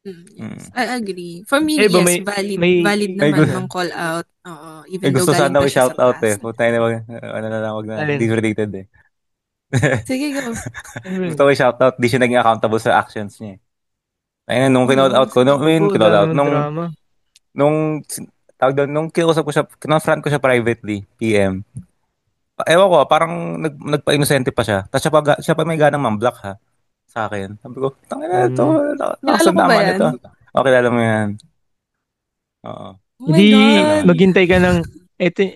Yes. I agree. For me, Eh, ba yes, may, valid May naman gusto, mang call out. Oo, may even though gusto galing sana pa ko siya sa i-shout out taas. Putay na ano na lang, wag na. alin? Hindi related eh. Sige, go. Ano Gusto yun? ko i-shout out, di siya naging accountable sa actions niya. Ayun, nung kinall out ko, Oo, kinall dami out, ng drama. nung, tawag doon, nung kinausap ko siya, kinonfront ko siya privately, PM. Ewan ko, parang nagpa-inosente pa siya. Tapos siya pa may ganang mamblock ha, sa akin. Sabi ko, tangina ito, Mm. Kilala ko ba nakasandama yan? nito. O, kilala mo yan. Oo. Oh my Hindi God. maghintay ka ng,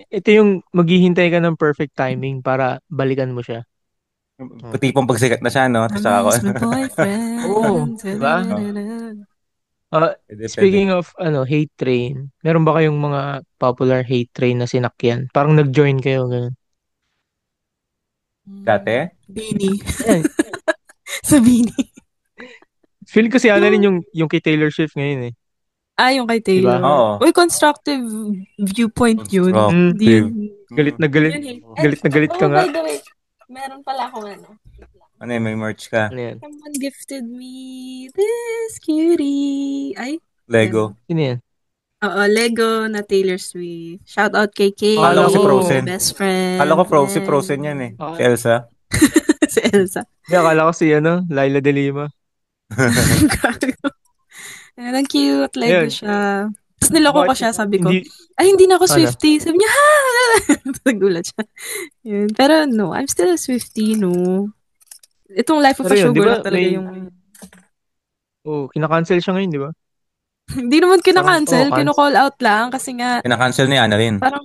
ito yung maghihintay ka ng perfect timing para balikan mo siya. Oh. Tipong pagsikat na siya, no? I Tapos saka ako, miss my Oo, boyfriend. di ba? Da-da-da-da-da. pwede. Speaking of hate train, meron ba kayong mga popular hate train na sinakyan? Parang nag-join kayo, ganun. Dati? Beanie. Ayan, Sa Beanie. feel ko si Annalyn yung kay Taylor Swift ngayon eh. Yung kay Di ba? Taylor. Oo. Uy, constructive viewpoint yun. Mm, Hindi Constructive. yun. galit na Hindi galit. yun hate. Galit na galit ka nga. By the way, meron pala akong ano. Ano yun, may merch ka? Ano yan? Someone gifted me this cutie. Ay, Lego. Sino yan? oo, Lego na Taylor Swift. Shout out kay Kay, Akala Akala ko si ko, Frozen. best Akala ko friend. si Frozen yan eh. Si ah, Elsa. Si Elsa. Hindi, akala ko si Laila de Lima. Ayan, ang cute. Lego Ayun, siya. Tapos niloko ko bakit siya, sabi ko, hindi, ay, hindi na ako ano? Swiftie. Sabi niya, ha! Nagulat siya. Yun. Pero no, I'm still a Swiftie, no. Itong Life of Pero a yun, di Showgirl lang ba, talaga yung... kinakancel siya ngayon, di ba? Hindi naman Parang, kina-cancel, kino-call out lang kasi nga, Kinakancel ni Annalyn. parang...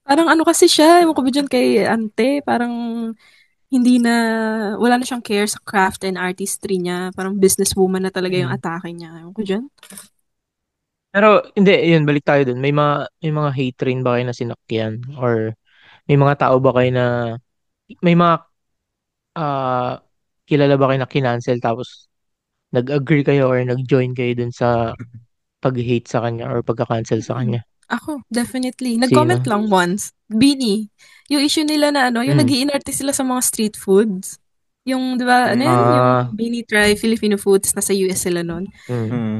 Parang ano kasi siya, ewan ko ba dyan kay Ante, parang hindi na, wala na siyang care sa craft and artistry niya. Parang businesswoman na talaga yung Mm. atake niya. Ewan ko dyan. Pero, hindi, yun, balik tayo dun. May mga hate train ba kayo na sinakyan? Or, may mga tao ba kayo na, may mga, ah, kilala ba kayo na kinancel tapos, nag-agree kayo or nag-join kayo dun sa pag-hate sa kanya or pagka-cancel sa kanya? Ako, definitely. Nag-comment Sino? lang once. Beanie. Yung issue nila na ano, yung Mm. nag-iinarte sila sa mga street foods. Yung, di ba, ano Mm. yan? Yung Ah, Beanie Try Filipino Foods, nasa US sila nun. mm. Mm.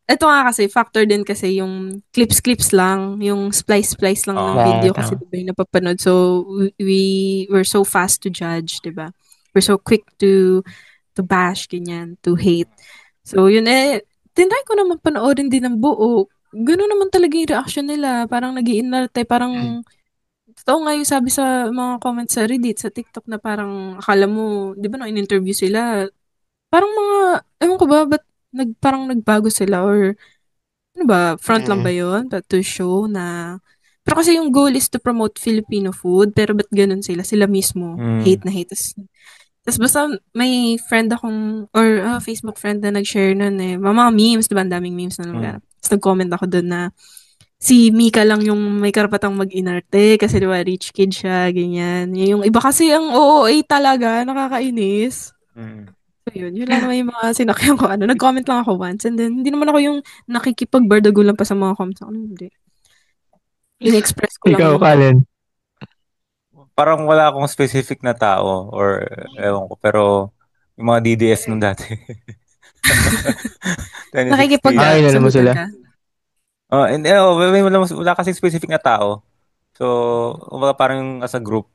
Ito nga kasi, factor din kasi yung clips lang, yung splice lang ng video kasi Tama. diba yung napapanood. So, we were so fast to judge, diba? We're so quick to bash, ganyan, to hate. So, yun tinry ko naman panoorin din ng buo. Ganun naman talaga yung reaction nila. Parang nag-iinarte, parang, totoo nga yung sabi sa mga comments sa Reddit, sa TikTok na parang, akala mo, di ba no, in-interview sila, parang mga, ewan ko ba, ba't parang nagbago sila or ano ba, front lang ba Mm. yun? To show na, pero kasi yung goal is to promote Filipino food, pero ba't ganun sila? Sila mismo, hate Mm. na hate. Tapos basta may friend akong, or Facebook friend na nag-share nun eh, mga memes, diba? Ang daming memes na Mm. lumaganap. Tapos nag-comment ako doon na, si Mika lang yung may karapatang mag-inarte kasi diba, rich kid siya, ganyan. Yung iba kasi ang OOA talaga, nakakainis. Mm. So yun lang naman yung mga sinakyan ko. Nag-comment lang ako once and then hindi naman ako yung nakikipag-bardago lang pa sa mga comments. Hindi. In-express ko lang Ikaw, yung Kalen. Parang wala akong specific na tao or ewan ko, pero yung mga DDS nung dati. 2016. Ay, alam mo nakikipag-sagutan sila. ka. Hindi, wala kasing specific na tao. So, wala parang as a group.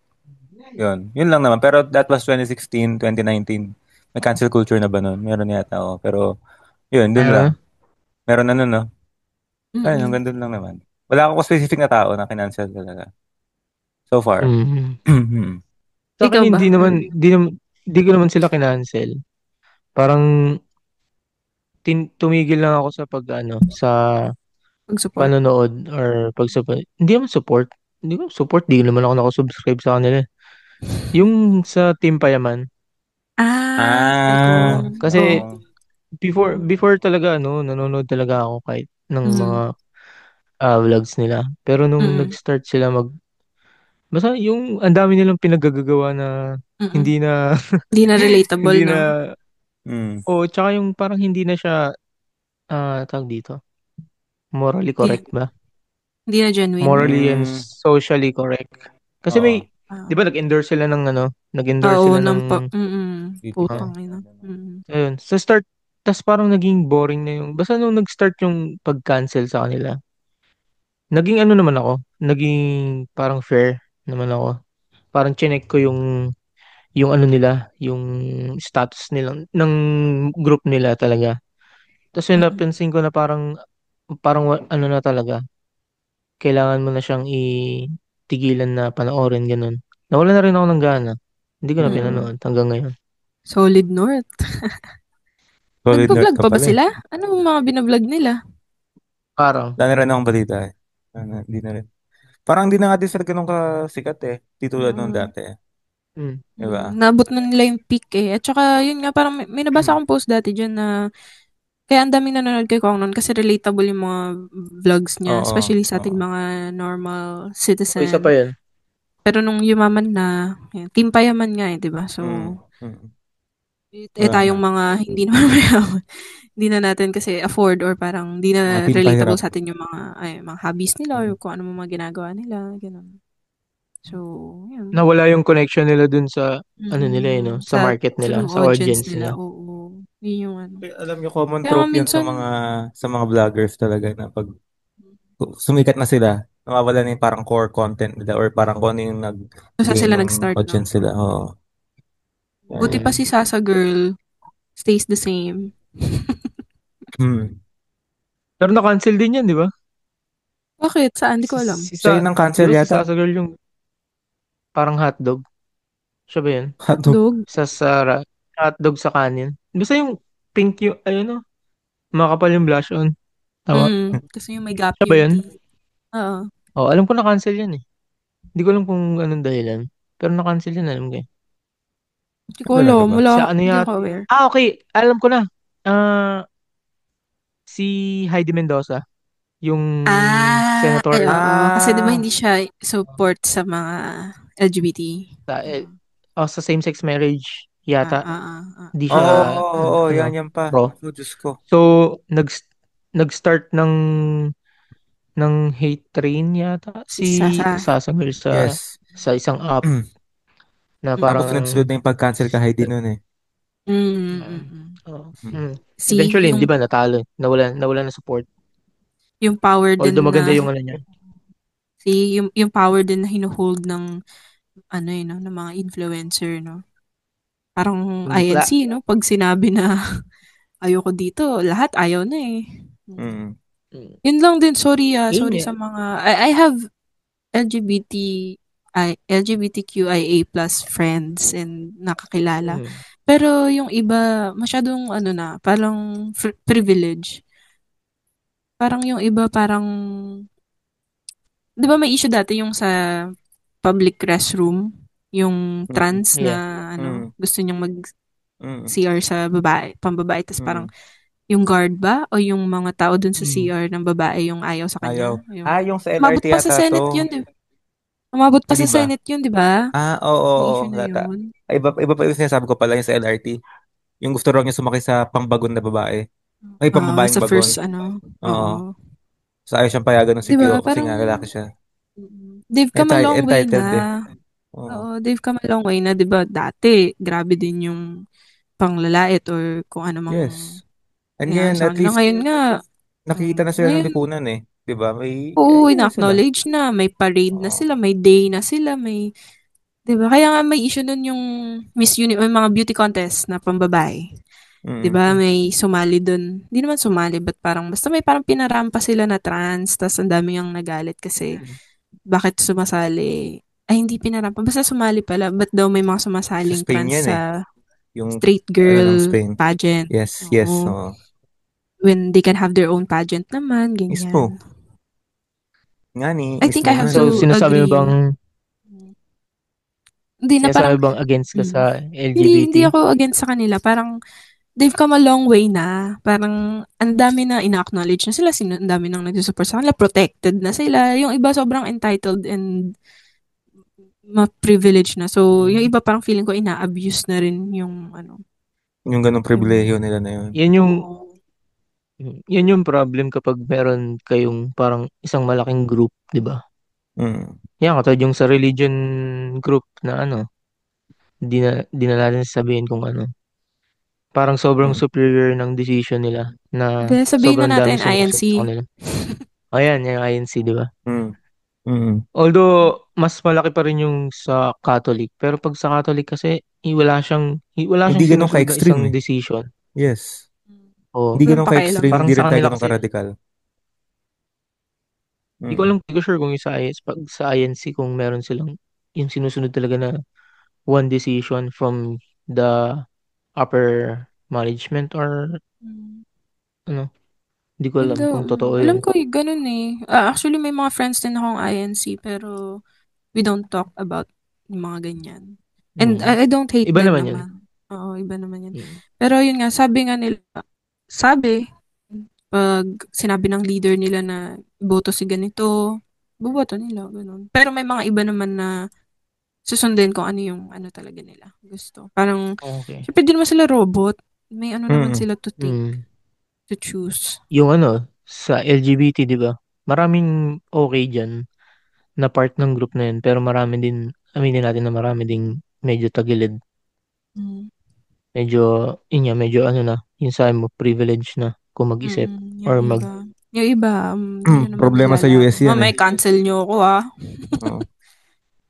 Yun lang naman. Pero that was 2016, 2019. May cancel culture na ba nun? Meron yata ako. Pero, yun, dun lang. Ano? Meron na nun, no? Ayun, Mm-mm. hanggang dun lang naman. Wala akong specific na tao na kinancel talaga. So far. Mm. Mm. Sa Ikaw akin, ba? hindi ko naman sila kinancel. Parang, tumigil lang ako sa sa Pag-support. panonood or pag-support. Hindi naman support. Hindi ko support. Di naman ako nakasubscribe sa kanila. Yung sa Team Payaman. Oo. Oo. Kasi, before talaga, nanonood talaga ako kahit ng Mm. mga vlogs nila. Pero nung Mm. nag-start sila basta yung ang dami nilang pinagagagawa na Mm. hindi na, Hindi na relatable, hindi no? na, Mm. tsaka yung parang hindi na siya tawag dito, morally Di, correct ba? hindi na genuine. Morally and Mm, socially correct. Kasi oo. may, Ah, 'di ba nag-endorse sila ng nag-endorse oo, sila ng ng BTS. putang ina. ayun. Sa start, tas parang naging boring na yung, basta nung nag-start yung pag-cancel sa kanila, naging naman ako, naging parang fair naman ako. Parang chinek ko yung nila, yung status nila, ng group nila talaga. Tapos yun Mm-mm. napansin ko na parang na talaga, kailangan mo na siyang tigilan na panoorin, ganun. Nawala na rin ako ng gana. Hindi ko na Mm. pinanood hanggang ngayon. Solid North. Solid North Nagpa-vlog ka pa ba pala eh. sila? Anong mga binablog nila? Parang, Dami rin akong balita eh. Hindi na rin. Parang hindi na nga din sila ganun kasikat eh. Di tulad nung Mm. dati eh. mm, Diba? Naabot na nila yung peak eh. At saka, yun nga, parang may nabasa akong post dati dyan na kaya ang daming nanonood kay Kong nun kasi relatable yung mga vlogs niya, Oo. especially sa ating Oo. mga normal o isa pa citizen. yun. Pero nung yumaman na, yun, team payaman nga eh, di ba? Mm. So, Mm. Wala na. tayong mga hindi naman mayaman, hindi na natin kasi afford or parang hindi Mga na team relatable pahirap. sa atin yung mga hobbies nila or Mm. kung ano mga ginagawa nila, ganun. So, yun. Nawala yung connection nila dun sa, nila no, sa Sa market nila, true sa audience audience nila, nila. oo. Yun yung ano. Eh, alam niyo, common Kaya nga trope yan minsan, sa mga vloggers talaga na pag sumikat na sila, nawawala na yung parang core content nila or parang kung ano yung saan nag-gain sila ng nag-start, no? audience nila. Oo. Yan, Buti yan. pa si Sasa Girl stays the same. Hmm. Pero na-cancel din yan, di ba? Bakit? Saan? Di ko Si, alam. si Siya Sa, yung nang di cancel ba si yata. Sasa Girl yung parang hotdog? Siya ba yun? Hotdog. Hotdog? Hotdog sa kanin. Basta yung pink yung, makapal yung blush on. Tama? Kasi yung may gap Siya ba yung yun? teeth. Oo. Oh, alam ko na-cancel yan eh. Hindi ko alam kung anong dahilan. Pero na-cancel yan, alam ko eh. Hindi ko Talaga alam. ba? Wala, Sa ano hindi yata? ako aware. Okay. Alam ko na. Si Heidi Mendoza. Yung Ay, senator oo. Kasi di ba Ah, hindi siya support sa mga LGBT? sa, sa same-sex marriage yata. Hindi oo, siya, oo, oo, yan pa. pro. Oh, Diyos ko. So, nag-start ng hate train yata Si si Sasa. Sasangil Yes. sa isang app na Tapos parang sunod-sunod na yung pag-cancel ka Heidi nun eh. uh, Mm. mm. Si, Eventually, di ba, natalo. Nawala na support. yung power Although din maganda na, yung niya. yung power din na hinuhold ng, no, ng mga influencer, no? Parang Wala. INC, no? Pag sinabi na ayoko dito, lahat ayaw na eh. Mm. Mm. Yun lang din, sorry Yun sorry nga. sa mga, I have LGBT, LGBTQIA plus friends and nakakilala. Mm. Pero yung iba, masyadong parang privilege. Parang yung iba parang, di ba may issue dati yung sa public restroom, yung Mm. trans na Yeah. Mm. gusto niyang Mm. mag-CR sa babae, pambabae, tas parang Mm. yung guard ba o yung mga tao dun sa Mm. CR ng babae yung ayaw sa Ayaw. kanya? Yung, Yung sa umabot LRT pa sa yata to. Senate yun, di ba? Umabot pa Hindi sa ba? Senate yun, di ba? Oo, Yung oo, issue na lata. yun. Iba pa yung sinasabi ko pala yung sa LRT. Yung gusto raw niya sumakay sa pangbagon na babae. Ay, pambabaeng Sa bagon. first, Oo. oo. So, ayaw siyang payagan ng Di ba? CTO kasi Parang, nga lalaki siya. they've come a long way Entitled eh. na. Oo. Oo, they've come a long way na, di ba? Dati, grabe din yung panglalait or kung ano mang Yes. And nangyari ngayon, sa at kanila. least, Ngayon nga, nakikita na sila ng ngayon, lipunan eh. 'Di ba? May, oo, yun na sila. ina-acknowledge na. May parade na Oo. sila, may day na sila, may, di ba? Kaya nga may issue nun yung may mga beauty contest na pambabae. Di Mm. ba? May sumali dun. Hindi naman sumali, but parang, basta may parang pinarampa sila na trans, tas ang dami yung nagalit kasi Mm. bakit sumasali. Ay, hindi pinarampa. Basta sumali pala. Ba't daw may mga Sa sumasaling Spain trans yan eh. sa Yung, straight ng girl Spain. pageant? Yes, yes. Oo. Oo. When they can have their own pageant naman, Mismo. ganyan. Nga ni, I think mismo I nga have ni. So, to agree. Hindi na sinasabi parang, bang against ka mm, sa hindi LGBT? ako against sa kanila. Parang, they've come a long way na. Parang, ang dami na ina-acknowledge na sila. Ang dami nang nagsusupport sa kanila. Protected na sila. Yung iba sobrang entitled and ma-privilege na. So, yung Mm. iba parang feeling ko ina-abuse na rin yung Yung ganong yung pribilehiyo nila na yun. Yan yung oo. Yun yung problem kapag meron kayong parang isang malaking group, di ba? Mm. Yan, katulad yung sa religion group na ano, di na natin sabihin kung ano. Parang sobrang Mm. superior ng decision nila na Sabihin na sobrang daming natin sumusunod sa INC. kanila. Ayan, yung INC, di ba? Mm. Mm. Although, mas malaki pa rin yung sa Catholic. Pero pag sa Catholic kasi, wala Hindi siyang ganun sinusunod na ka-extreme isang eh. decision. Yes. O, Hindi Walang ganun pakialam. ka-extreme, parang hindi sa rin tayo kanila ganun kasi, ka-radical. di ko Mm. alam, di ko sure kung yung sa INC, pag sa INC kung meron silang yung sinusunod talaga na one decision from the upper management or ano, di ko alam Hindi, kung totoo alam yun. ko ganun eh. Actually, may mga friends din akong INC pero we don't talk about yung mga ganyan. And Hmm. I don't hate Iba them naman yun. naman. Oo, iba naman yan. Hmm. Pero yun nga, sabi nga nila, pag sinabi ng leader nila na boto si ganito, boboto nila, ganun. Pero may mga iba naman na susundin kung ano yung ano talaga nila gusto. Parang, Okay. syempre di naman sila robot. May ano naman Mm. sila to think, Hmm. to choose. Yung ano, sa LGBT, di ba? Maraming okay dyan na part ng group na yun. Pero marami din, aminin natin na marami ding medyo tagilid. Mm. Medyo, yun nga, medyo ano na, yung sabi mo, privilege na kung mag-isip Yung or iba. Yung iba, di ko naman Problema sa kilala. US yan eh. May cancel nyo ako ah. Oo.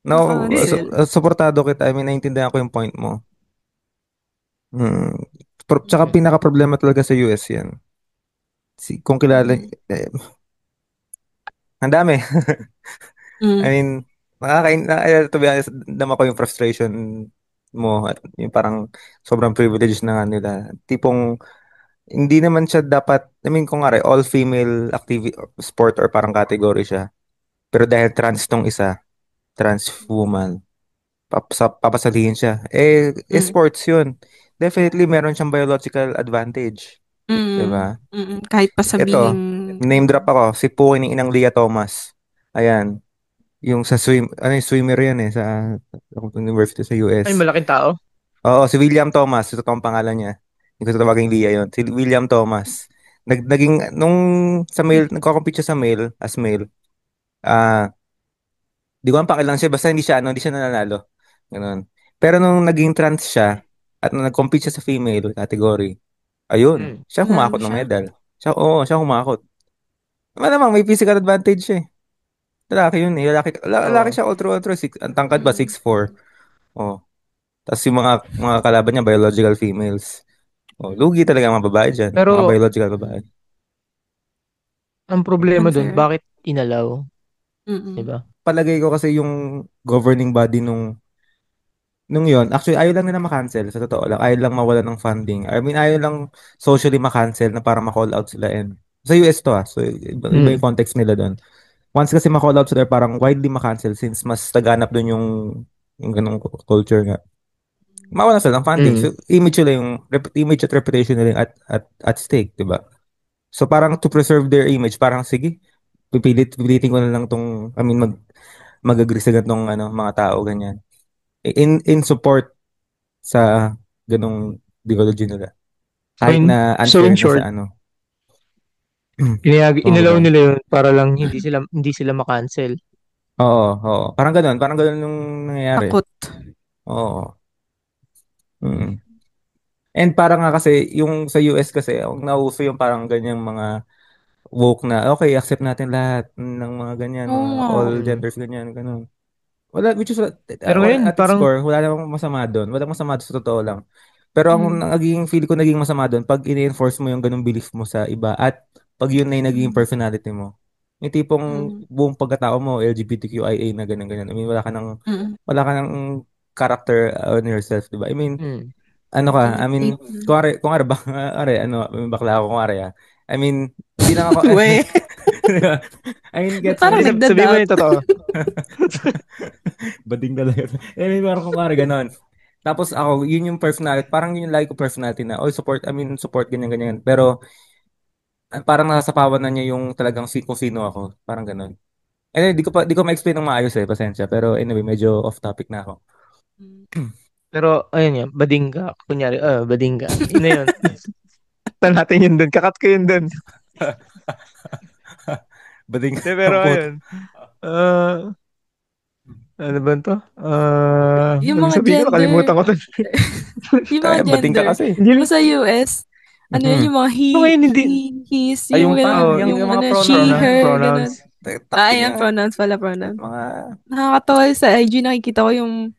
No, Cancel. suportado kita. I mean, naintindihan ko yung point mo. Mm. Tsaka Mm. pinaka-problema talaga sa US yan. Kung kilala, Mm. ang dami. I Mm. mean, to be honest, dama ko yung frustration mo at yung parang sobrang privilege na nga nila. Tipong, hindi naman siya dapat, I mean, kung nga all female activity, sport or parang category siya. Pero dahil trans tong isa, trans woman, papasalihin siya. Mm. Sports yun. Definitely, meron siyang biological advantage. Mm. Diba? Mm. Kahit pa Ito, sabihing name drop ako, si Puki ng Leah Thomas. Ayan. Yung sa yung swimmer yan eh, sa university sa ay US. malaking tao. Oo, si William Thomas, ito totoong pangalan niya. Hindi ko tatawagin Leah yun. Si William Thomas. Nung sa male, nagko-compete siya sa male, as male, ah, di ko ang pakilang siya, basta hindi siya nananalo. Ganun. Pero nung naging trans siya, at nung nag-compete siya sa female category, ayun, Hmm. siya nanalo humakot ng siya. medal. Siya humakot. Malamang may physical advantage siya eh. Lalaki yun eh. Lalaki Oo. siya ultra. Ang tangkad ba? Mm. 6'4". Oh. Tapos yung mga kalaban niya, biological females. Oh, lugi talaga ang mga babae dyan. Mga Pero, biological babae. ang problema dun, Unfair. bakit inalaw? Mm. Diba? Palagay ko kasi yung governing body nung yon, actually ayaw lang nila ma-cancel sa totoo lang. Ayaw lang mawala ng funding. I mean, ayaw lang socially ma-cancel na para ma-call out sila sa US to ah. So iba Hmm. yung context nila doon. Once kasi ma-call out sila parang widely ma-cancel since mas taganap doon yung ganung culture nga. Mawala sila ng funding. Hmm. So image at reputation nila yung at stake, 'di ba? So parang to preserve their image, parang sige, pipilitin ko na lang I mean mag-agree sa ganitong mga tao ganyan. In support sa ganong ideology nila. So Kahit in, na so in unfair na sa short, mga inalaw babae. nila yun para lang hindi sila ma-cancel. Oo. Parang ganun yung nangyayari. Takot. Oo. Mm. And parang nga kasi yung sa US kasi ang nauso yung parang ganyang mga woke na okay, accept natin lahat ng mga ganyan, Oo mga nga. all Hmm. genders ganyan, ganun. Wala, which is, Pero ngayon, at its parang, core, wala namang masama doon. Wala masama doon sa totoo lang. Pero ang Mm. feel ko naging masama doon, pag ini-enforce mo yung ganung belief mo sa iba at pag yun na yung naging Mm. personality mo. Yung tipong Mm. buong pagkatao mo, LGBTQIA na ganyan-ganyan. I mean, Mm. wala ka ng character on yourself, di ba? I mean, hmm. ano ka, I mean, Dictate na. kunwari ba, may bakla ako, kunwari I mean, hindi lang ako, We. di ba? I mean, gets mo Parang Hindi, yun. sabihin mo nagda-doubt. yung totoo. Bading talaga. I mean, parang kumari ganon. Tapos ako, yun yung personality, parang yun yung like ko personality na, support, ganyan. Pero, parang nasasapawan na niya yung talagang kung sino ako. Parang ganon. Anyway, di ko ma-explain ng maayos pasensya. Pero anyway, medyo off topic na ako. Mm. Pero, ayun yan, bading ka. Kunyari, bading ka. Yun na yun. Kakata natin yun dun. Kakat ko yun dun. Bading Pero ayun. Ano ba to? Yung Ano mga sabihin ko? gender. Nakalimutan ko to. Yung mga Bading ka gender. kasi. Di ba sa US, ano yan, yung mga ngayon hindi. his, Ay, yung ganun, yung mga she, pronouns. her, Pronouns. ganun. Taking Ayan, pronouns pala, pronouns. mga Nakakatawa sa IG, nakikita ko yung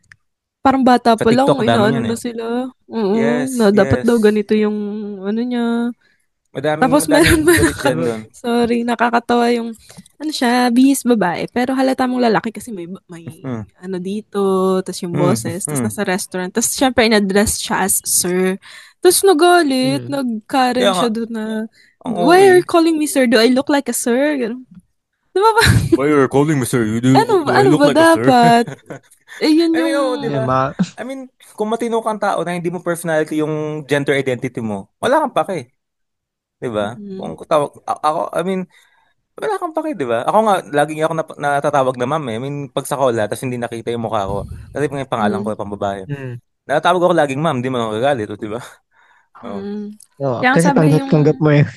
parang bata sa pa lang, TikTok dami inaano yan na eh. sila. Oo, Yes, na dapat daw yes. ganito yung ano niya. Tapos Madaming meron galit dyan doon. sorry, nakakatawa yung ano siya, bihis babae, pero halata mong lalaki kasi may Hmm. ano dito, tapos yung Hmm. boses, tapos nasa restaurant, tapos syempre in-address siya as sir. Tapos nagalit, Kaya nag-Karen nga, siya doon na, ang why are OA. you calling me sir? Do I look like a sir? Ganun. Diba ba? Why you're calling me sir? Do I Ano look ba like a sir? dapat? Eh, yun I mean, yung, oh, di ba? I mean, kung matino kang tao na hindi mo personality yung gender identity mo, wala kang pake. Di ba? Kung tawag, ako, I mean, wala kang pake, di ba? Ako nga, laging ako natatawag na ma'am eh. I mean, pag sa call tapos hindi nakita yung mukha ko. Kasi yung pangalan ko, pang babae. Natatawag ako laging ma'am, di mo ako gagalit, di ba? Oo. kaya nga Kasi sabi yung, tanggap mo yan.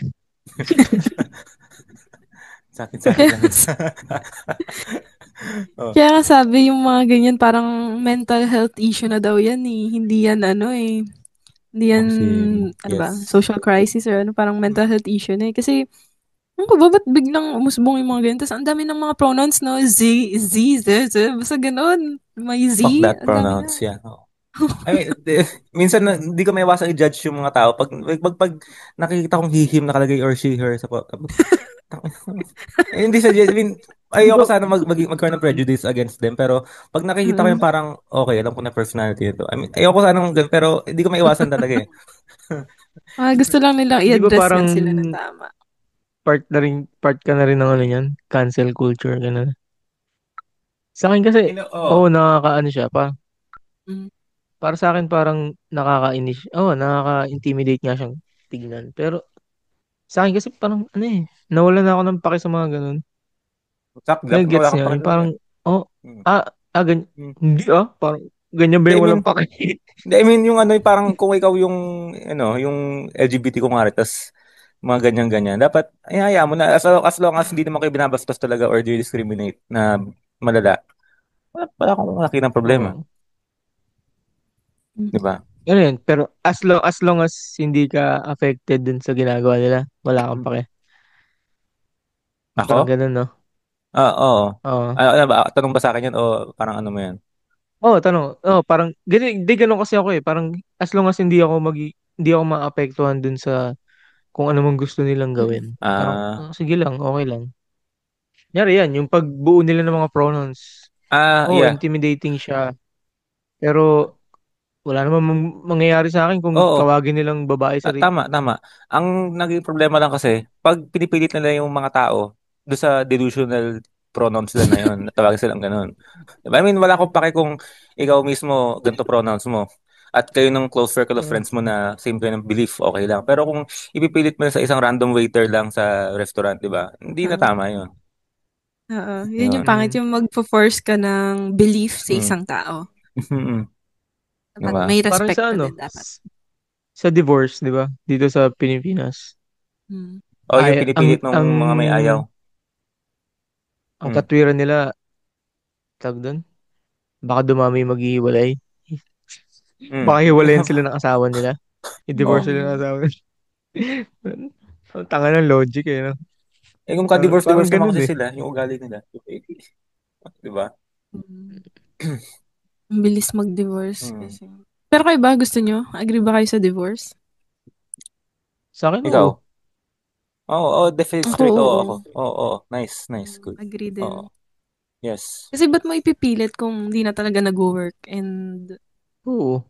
Sa akin lang yun. Oh. kaya nga sabi yung mga ganyan, parang mental health issue na daw yan eh. Hindi yan ano eh. Hindi yan, Kasi, ano ba, yes. social crisis or ano, parang mental health issue na eh. Kasi, ano ba, ba't biglang umusbong yung mga ganyan? Tapos ang dami ng mga pronouns, no? Z, basta ganun. May Z, Fuck that ang dami na. pronouns, yeah. Oh. I mean, minsan hindi ko may iwasan i-judge yung mga tao pag nakikita kong hihim nakalagay or she her sa hindi sa I mean, ayoko sana magkaroon ng prejudice against them pero pag nakikita ko yung parang okay, alam ko na personality ito. I mean, ayoko sana pero hindi ko maiwasan talaga eh. Gusto lang nilang Di ba i-address parang yan sila na tama. part ka na rin ng ano yan? Cancel culture, gano'n. Sa akin kasi, nakakaano siya. Mm. Para sa akin parang nakaka-intimidate nga siyang tignan. Pero sa akin kasi parang ano nawalan na ako ng pake sa mga ganun. Dapat wala Nagigets kang niyo? Yung pakialam parang, yan. oh, Hmm. Hmm. hindi parang ganyan ba I yung mean, walang pake? I mean yung ano, yung parang kung ikaw yung yung LGBT kung nga tas mga ganyan-ganyan. Dapat hayaan mo na as long as hindi naman kayo binabastos talaga or discriminate na malala. Wala akong nakita ng problema, Oo. 'di ba? Ano yun, pero as long as hindi ka affected dun sa ginagawa nila, wala kang pake. Parang Ako? ganun, no? Oo. Oo. Ano ba, tanong ba sa akin 'yan o parang ano mo 'yan? Oo, tanong. Oo, parang ganun kasi ako eh. Parang as long as hindi ako maapektuhan dun sa kung ano mang gusto nilang gawin. Parang sige lang, okay lang. Nyari yan, yung pagbuo nila ng mga pronouns. Yeah. Intimidating siya. Pero wala namang mangyayari sa akin kung Oo. tawagin nilang babae Tama, tama. Ang naging problema lang kasi, pag pinipilit nila yung mga tao do sa delusional pronouns nila na yun, tawagin silang ganun. Diba? I mean, wala akong pake kung ikaw mismo, ganito pronouns mo. At kayo ng close circle of friends mo na same kayo ng belief, okay lang. Pero kung ipipilit mo sa isang random waiter lang sa restaurant, di ba? Hindi na tama yun. Oo. Yun yung Yun. pangit, yung magpo-force ka ng belief sa Mm. isang tao. Dapat Diba? may Parang respect sa pa ano, din dapat. sa divorce, di ba? Dito sa Pilipinas. Hmm. O yung pinipilit ng mga may ayaw. Ang katwiran nila, tawag doon, baka dumami maghihiwalay. Baka hiwalayan sila ng asawa nila. I-divorce Oh. sila ng asawa nila. Ang tanga ng logic no? Kung ka-divorce Parang naman ganun kasi sila, yung ugali nila. Di ba? Ang bilis mag-divorce kasi. Pero kayo ba, gusto nyo? Agree ba kayo sa divorce? Sa akin, Ikaw? oo. Definitely Ako, straight. oo. Nice, good. Agree Oo. din. Yes. Kasi ba't mo ipipilit kung hindi na talaga nag-work and Oo.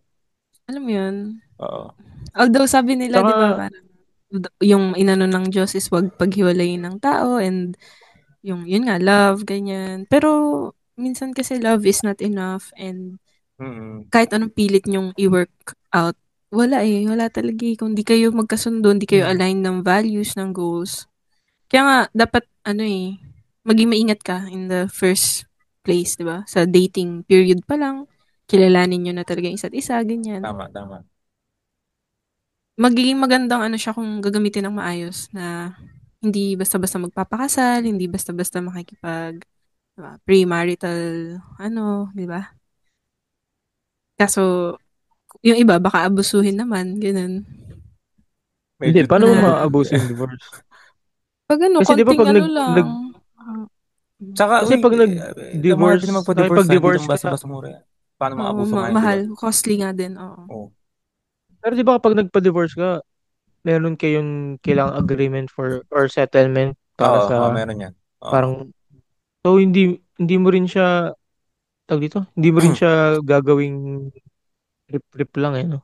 alam mo yun? Oo. Although sabi nila, di ba, Tsaka, parang yung inano ng Diyos is wag paghiwalayin ng tao and yun nga, love, ganyan. Pero minsan kasi love is not enough and kahit anong pilit nyong i-work out, wala eh. Wala talaga eh. Kung di kayo magkasundo, di kayo align ng values, ng goals. Kaya nga, dapat, maging maingat ka in the first place, di ba? Sa dating period pa lang, kilalanin nyo na talaga yung isa't isa, ganyan. Tama. magiging magandang ano siya kung gagamitin ng maayos na hindi basta-basta magpapakasal, hindi basta-basta makikipag premarital ano, 'di ba? Kaso yung iba baka abusuhin naman, ganun. Hindi, Medyo paano mo Na maabuso yung divorce? pag ano, Kasi 'di ba konting pag ano nag lang. nag Ah, Tsaka, kasi pag the more din nag-divorce, magpa-divorce ha, hindi nakipag-divorce lang ka, basta-basta mura yan. Paano oo, maabuso ngayon, di ba? mahal, costly nga din, oo. Oo. pero 'di ba kapag nagpa-divorce ka, meron kayong kailangang agreement for or settlement para Oo, sa meron yan. Oo. parang so hindi mo rin siya tawag dito, hindi mo rin siya gagawing rip lang no.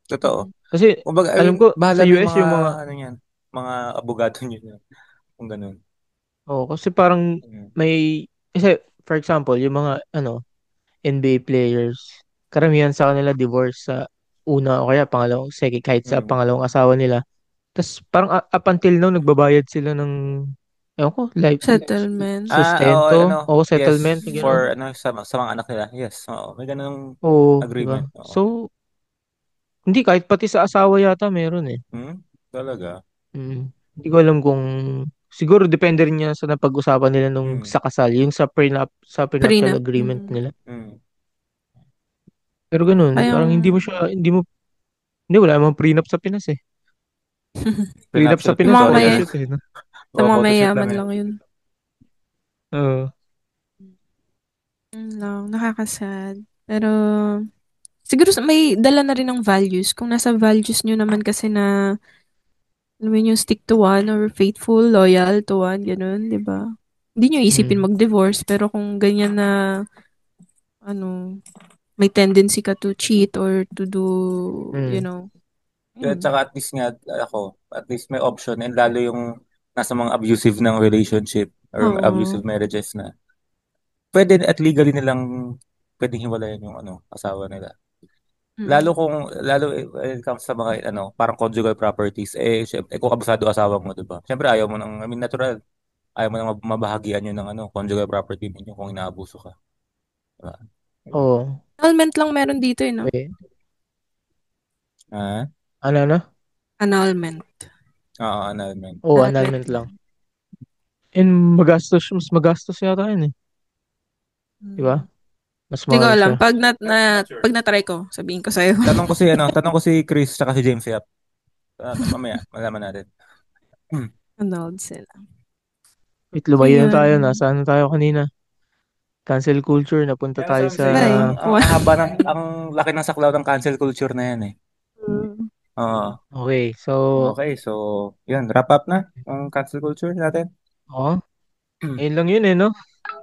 Totoo. Kasi Kumbaga, I alam mean, ko sa bahala na yung US mga, yung mga ano yan, mga abogado nyo yan. Kung ganun. kasi parang Mm. may kasi for example, yung mga NBA players, karamihan sa kanila divorce sa una o kaya pangalawang, second, kahit sa Mm. pangalawang asawa nila. Tapos parang up until now, nagbabayad sila ng, ewan ko, life, Settlement. Oo, sustento, o yes, settlement, gano'n. for, sa mga anak nila. Yes, oo. May ganung Oo, di ba? agreement. Oo. So, hindi, kahit pati sa asawa yata meron eh. Talaga. Mm. Hindi ko alam kung, siguro depende rin yan sa napag-usapan nila nung Mm. sa kasal, yung sa prenuptial Prenup. agreement nila. Mm. Pero ganun, parang Kayang hindi, wala namang prenup sa Pinas eh. Prenup sa Prenuptial sa Pinas, mga picture. maya photoshoot eh, no? sa Oo, mga photoshoot lang mayaman yan. lang yun. Oo. Yun lang, nakaka-sad. Pero siguro may dala na rin ng values. Kung nasa values nyo naman kasi na alam mo yun, yung stick to one or faithful, loyal to one, ganun, di ba? Hindi nyo isipin Mm. mag-divorce, pero kung ganyan na, ano, may tendency ka to cheat or to do, Mm. yun. Tsaka at least nga, at least may option and lalo yung nasa mga abusive ng relationship or Oo. abusive marriages na pwede at legally nilang pwedeng hiwalayan yung asawa nila. Mm. Lalo when it comes sa mga parang conjugal properties, syempre, kung abusado asawa mo, 'di ba? Syempre ayaw mo nang, I mean, natural, ayaw mo nang mabahagian yun ng conjugal property ninyo kung inaabuso ka. Diba? Oo. Annulment lang meron dito, no? Okay. Ah? Ano? Annulment. Oo, annulment. Oo, Annulment annulment lang. lang. And mas magastos yata yun eh. Di ba? Mm. Mas Hindi ko mahal alam. siya. Pag na-try ko, sabihin ko sa'yo. Tanong ko si Chris tsaka si James Yap. Mamaya, malaman natin. Annulled sila. Wait, So, lumayo na tayo. yun. Nasaan na tayo kanina? Cancel culture. Napunta Kaya tayo sabi sa... sa'yo, ang, Bye. ang, ang haba ang laki ng saklaw ng cancel culture na yan eh. Mm. Oo. Okay, so... Okay, so, yun, wrap up na ang cancel culture natin. Oh, ayun lang yun eh, no?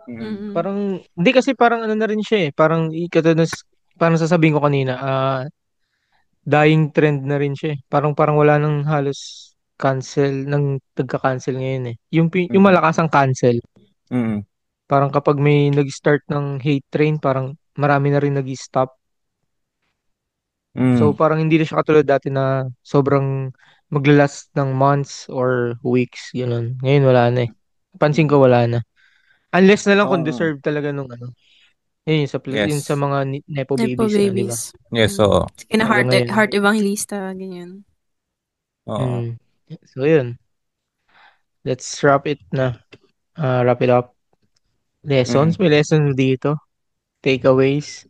Mm. Mm-mm. Parang... Hindi kasi parang ano na rin siya eh. Parang sasabihin ko kanina, dying trend na rin siya eh. Parang wala nang halos cancel, nang nagka-cancel ngayon eh. Yung Mm. malakas ang cancel. Mm. Parang kapag may nag-start ng hate train, parang marami na rin nag-stop. So Mm. parang hindi na siya katulad dati na sobrang maglalast ng months or weeks, gano'n. Ngayon wala na eh. Pansin ko wala na. Unless na lang kung Oo. deserve talaga nung yun, yun sa Yes. mga nepo Nepo babies na, di ba? babies. Yes, Mm. oo. Kina Pero ngayon, Heart Evangelista, ganyan. Oo. mm, so yun. Let's wrap it na. Wrap it up. Mm. Lessons? May lessons dito. Takeaways.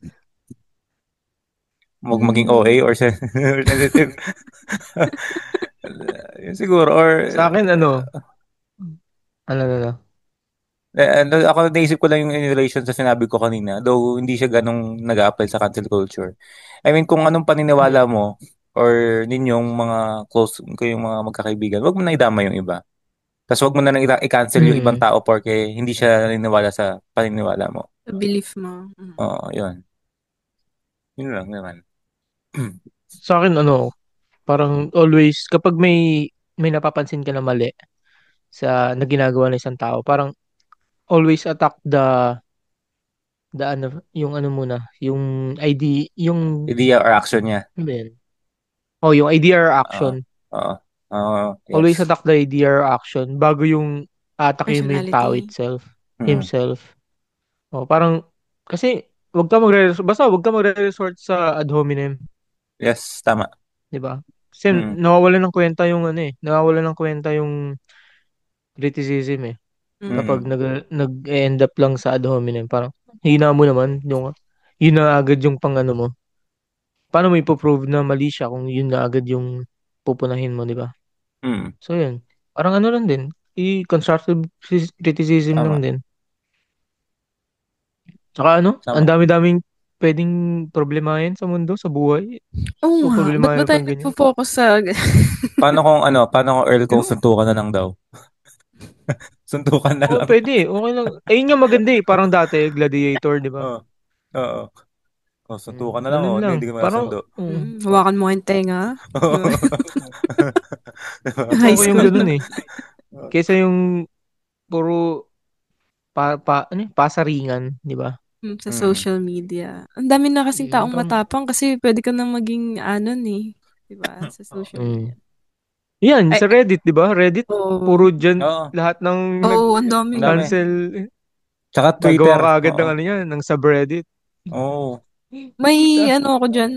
Huwag maging OA Mm. or or sensitive. Yun siguro, or Sa akin, ano. ako naisip ko lang yung in relation sa sinabi ko kanina, though hindi siya ganong nag-a-apply sa cancel culture. I mean, kung anong paniniwala Mm. mo or ninyong mga close, kayong mga magkakaibigan, wag mo na idama yung iba. Tapos wag mo na lang i-cancel yung ibang Mm. tao porque hindi siya naniniwala sa paniniwala mo. Sa belief mo. Mm. Oo, yun. Yun lang naman. Sa akin, parang always, kapag may napapansin ka na mali na ginagawa ng isang tao, parang always attack yung muna, yung Idea or action niya. ano ba yun? Oh, yung idea or Oo. action. Oo. Oo, Always yes. attack the idea or action bago yung atakin mo yung tao Personality. Mm. himself. Oh, parang, kasi, basta wag ka magre-resort sa ad hominem, Yes, tama. di ba? Kasi nawawalan ng kwenta yung nawawalan ng kwenta yung criticism eh. Kapag nag-end up lang sa ad hominem, parang hina mo naman yun na agad yung mo. Paano mo ipoprove na mali siya kung yun na agad yung pupunahin mo, di ba? So yun. Parang lang din. Constructive criticism Tama. lang din. Tsaka Tama. ang dami-daming pwedeng problemahin sa mundo, sa buhay. Oo nga. Ba't ba tayo nagpo-focus sa... paano kung Earl kung suntukan na lang daw? Suntukan na lang. Pwede. Okay lang. Ayun nga maganda eh. Parang dati, Gladiator, di ba? Oo. Suntukan na lang. Ganun lang. Hindi ka Parang, masundo. Hawakan mo yung tenga. High school. Yung ganun eh. Kesa yung puro pasaringan, di ba? Sa social media. Ang dami na kasing taong matapang kasi pwede ka nang maging di ba? Sa social media. Yan, sa Reddit, di ba? Reddit, puro dyan, lahat ng ang dami. cancel. Tsaka Twitter. Nagawa ka agad ng subreddit. May ako dyan,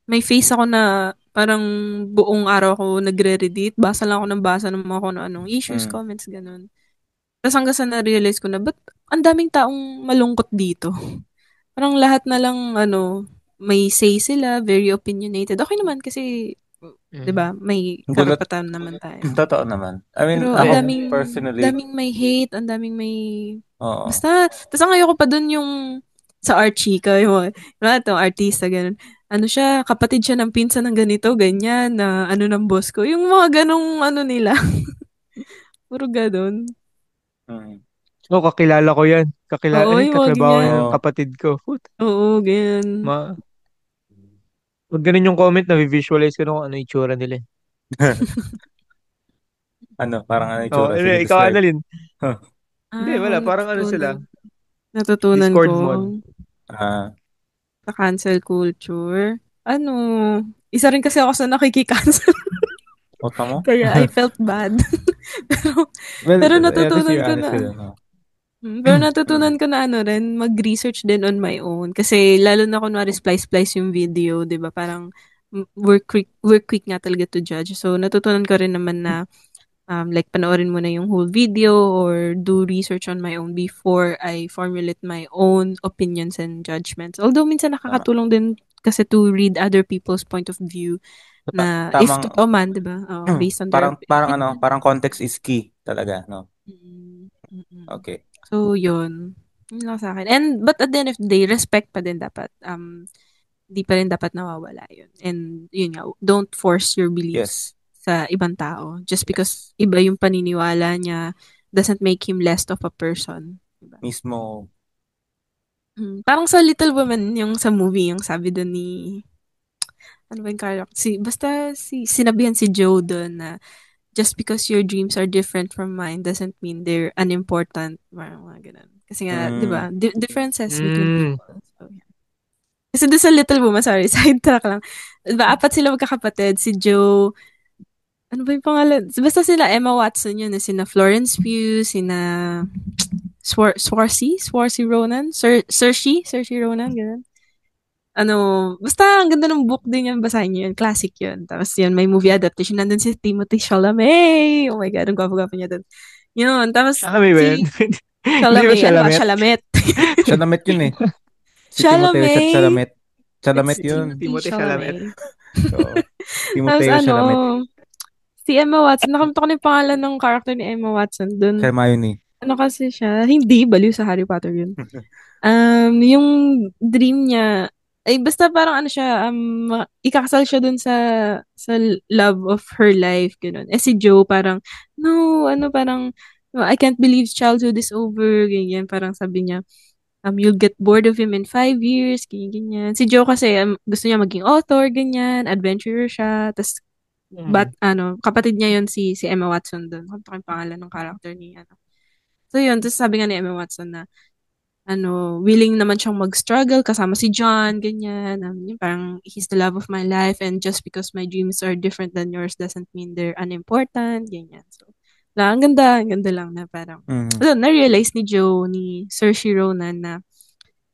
may face ako na parang buong araw ako nagre-reddit. Basa lang ako ng basa ng mga kung anong issues, comments, ganun. Tapos hanggang sa na-realize ko na, ba't ang daming taong malungkot dito? Parang lahat na lang, may say sila, very opinionated. Okay naman kasi, di ba, may karapatan naman tayo. Totoo naman. I mean, pero ako personally, daming may hate, ang daming may... Basta, tapos ang ayoko pa dun yung sa Archie, itong artista, ganun. Siya, kapatid siya ng pinsan ng ganito, ganyan, na ng boss ko. Yung mga ganong nila. Puro ganun. Kakilala ko yan. Katrabaho yan ng kapatid ko. Oo, ganyan. Pag ganun yung comment, na-visualize ko kung ano itsura nila. Parang itsura sila. Ikaw, Annalyn. Hindi, wala. Parang sila. Natutunan Discord ko. mod. Sa cancel culture. Isa rin kasi ako sa nakiki-cancel. Kaya I felt bad. pero natutunan ko na. Pero natutunan ko na rin, mag-research din on my own. Kasi lalo na kunwari splice yung video, di ba? Parang we're quick nga talaga to judge. So natutunan ko rin naman na like panoorin mo na yung whole video or do research on my own before I formulate my own opinions and judgments. Although minsan nakakatulong din kasi to read other people's point of view na if totoo man, di ba? Based on their parang context is key talaga, no? Okay. So, yun. Yun lang sa akin. But at the end of the day, respect pa din dapat. Di pa rin dapat nawawala yun. And yun nga, don't force your beliefs sa ibang tao. Just because iba yung paniniwala niya doesn't make him less of a person. Diba? Mismo. Parang sa Little Women, yung sa movie, yung sabi doon ni... Ano ba yung character? Basta sinabihan si Joe doon na just because your dreams are different from mine doesn't mean they're unimportant. Mga ganun. Kasi nga, di ba? Differences between people. So, yeah. Kasi doon sa Little Woman, sorry, sidetrack lang. Diba, 4 sila magkakapatid. Si Joe, ano ba yung pangalan? Basta sila, Emma Watson yun. Sina Florence Pugh, sina Swarzy Ronan? Saoirse Ronan, ganun. Basta ang ganda ng book din yan, basahin nyo yun. Classic yun. Tapos yun, may movie adaptation. Nandun si Timothée Chalamet. Oh my God, ang gwapo-gwapo niya dun. Yun, tapos Chalamet. Chalamet. Chalamet yun eh. Si Chalamet. Chalamet yun. Timothée Chalamet. Timothée Chalamet. Si Emma Watson, nakalimutan ko na yung pangalan ng character ni Emma Watson dun. Hermione. Kasi siya? Hindi, baliw sa Harry Potter yun. Yung dream niya, ay basta parang siya, ikakasal siya dun sa love of her life, gano'n. Si Joe parang, no, parang, I can't believe childhood is over, ganyan, parang sabi niya, you'll get bored of him in 5 years, ganyan. Si Joe kasi, gusto niya maging author, ganyan, adventurer siya, tas, kapatid niya yun si Emma Watson dun. Kung yung pangalan ng character niya. So yun, tas sabi nga ni Emma Watson na, willing naman siyang mag-struggle kasama si John, ganyan. Parang, he's the love of my life and just because my dreams are different than yours doesn't mean they're unimportant, ganyan. So, ang ganda lang na parang, na-realize ni Joe, ni Saoirse Ronan na,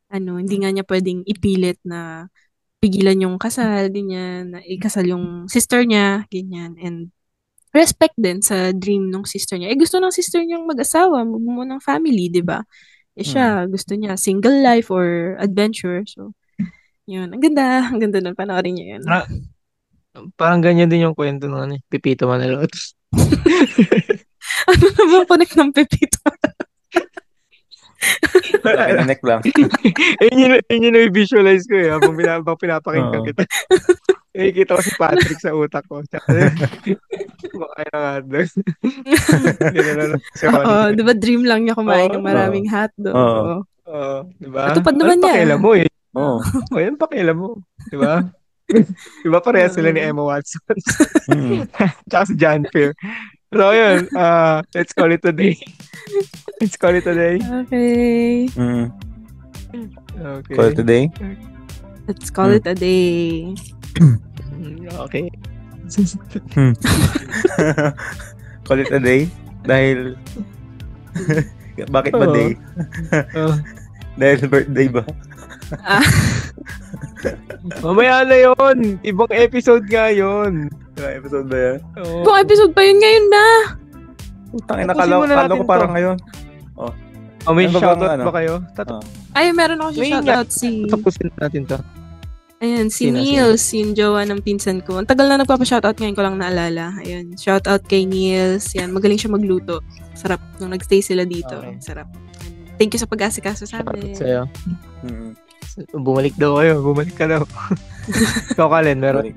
hindi nga niya pwedeng ipilit na pigilan yung kasal, ganyan, na ikasal yung sister niya, ganyan, and respect din sa dream ng sister niya. Gusto ng sister niyang mag-asawa, bumuo ng family, di ba? Siya, gusto niya single life or adventure. So, yun. Ang ganda ng panoorin niya yun. Parang ganyan din yung kwento ng Pipito Manalotes. Ano naman connect ng Pepito? Connect lang. Yun yung visualize ko habang pinapakinggan kita. Kita ko si Patrick sa utak ko. Kumakain na nga doon. Oo, di ba dream lang niya kumain ng maraming hotdog? Oo. Di ba? Natupad naman niya. Pakialam mo eh. Oo. Yan pakialam mo. Di ba? Di ba pareha sila ni Emma Watson? Tsaka si John Fair. So, yun. Let's call it a day. Okay. Okay. Call it a day? Let's call it a day. Okay. Call it a day? Dahil... Bakit ba day? Dahil birthday ba? Mamaya na yun. Ibang episode nga yun. Ibang episode ba yan? Ibang episode pa yun ngayon na. Putang ina, kala ko parang ngayon. May shoutout ba kayo? Ay, meron ako siya shoutout tapusin natin to. Ayan, si Niels, yung jowa ng pinsan ko. Ang tagal na nagpapa-shoutout, ngayon ko lang naalala. Ayun, shoutout kay Niels. Yan, magaling siya magluto. Sarap. Nung nagstay sila dito. Okay. Sarap. Thank you sa pag-asikaso sa amin. Shoutout sa'yo. Bumalik daw kayo. Bumalik ka daw. Ikaw, Kalen, meron.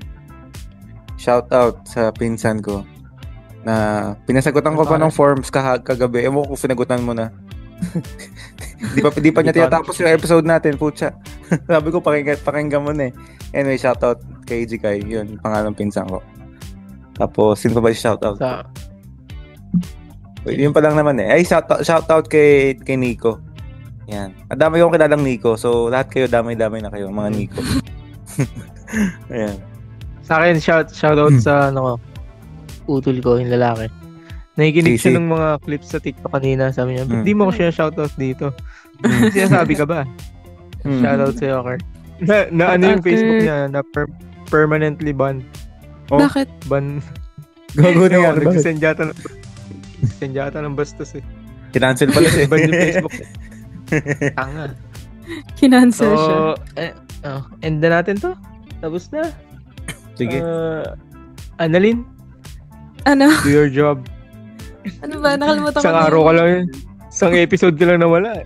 Shoutout sa pinsan ko na pinasagutan ko pa ng forms kagabi. Ewan ko kung sinagutan mo na. Di pa niya tinatapos yung episode natin, putya. Sabi ko pakinggan mo na eh. Anyway, shoutout kay Jikay, yun, yung pangalan pinsan ko. Tapos sino pa ba yung shoutout? Wait, yun pa lang naman eh. Ay, shoutout kay Nico. Yan. At dami yung kilalang Nico, so lahat kayo damay-damay na kayo, mga Nico. Ayan. Sa akin, shoutout sa utol ko, yung lalaki. Nakikinig siya ng mga clips sa TikTok kanina. Sabi niya, di mo ko siya shoutout dito. Sinasabi ka ba? Shoutout sa'yo, Car. Na ano yung Facebook niya, na permanently ban. Bakit? Ban. Gago na yan. Nagsisend yata ng bastos eh. Kinancel pala siya. Ban yung Facebook. Tanga. Kinancel siya. End na natin to. Tapos na. Sige. Annalyn? Ano? Do your job. Ano ba? Nakalimutan ko Isang araw ka lang yun. Isang episode ka lang nawala.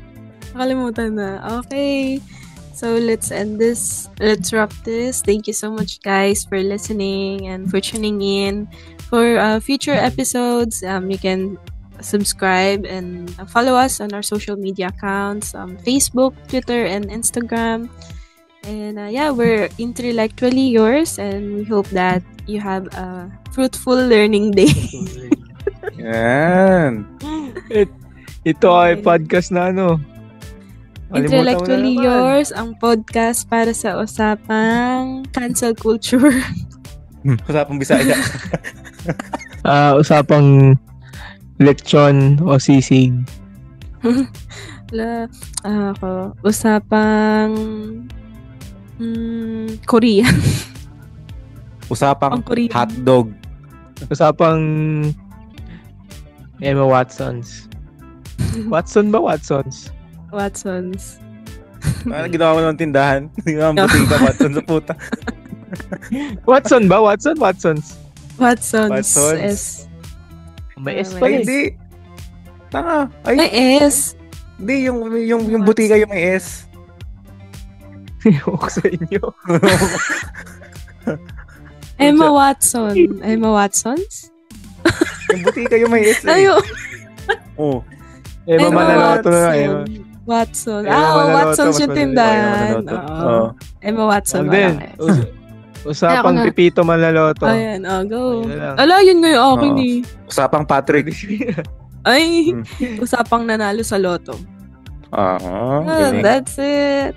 Nakalimutan na. Okay. So, let's end this. Let's wrap this. Thank you so much, guys, for listening and for tuning in. For future episodes, you can subscribe and follow us on our social media accounts, Facebook, Twitter, and Instagram. And we're intellectually yours, and we hope that you have a fruitful learning day. Yan. Ito ay podcast na Intellectually Yours, ang podcast para sa usapang cancel culture. Usapang Bisaya. Usapang lechon o sisig. Usapang Korean. Usapang hotdog. Usapang Emma Watsons. Watson ba? Watsons? Ginawa mo ng tindahan. Ginawa mo butika, Watson sa puta. Watson ba? Watsons. Watsons. S. May S pa hindi. Tanga. May S. Hindi, yung butika yung may S. Ewan sa inyo. Emma Watson. Emma Watsons? Yung butika yung may S. Ayun. Oh. Emma Manaloto na Emma. Watson. Watsons yung tindahan. Emma Watson. Usapang Pipito Manaloto. Ayan, go. Ala, yun nga yung akin eh. Usapang Patrick. Ay, usapang nanalo sa loto. That's it.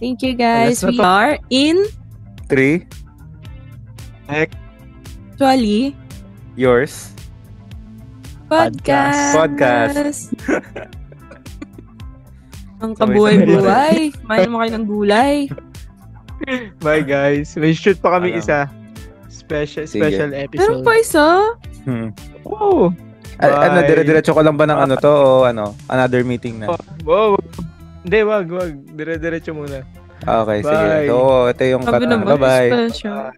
Thank you, guys. We are in 3 Actually Yours Podcast. Ang kabuhay-buhay. Main mo kayo ng gulay. Bye guys. May shoot pa kami Alam. isa. Special Sige. episode. Meron pa isa? Oh. Ano, Bye. dire-diretso ko lang ba ng ano to o another meeting na? Wow. Hindi, wag. Dire-diretso muna. Okay, sige. Bye. So, ito yung cut Sabi na. na ba? Bye-bye. Special.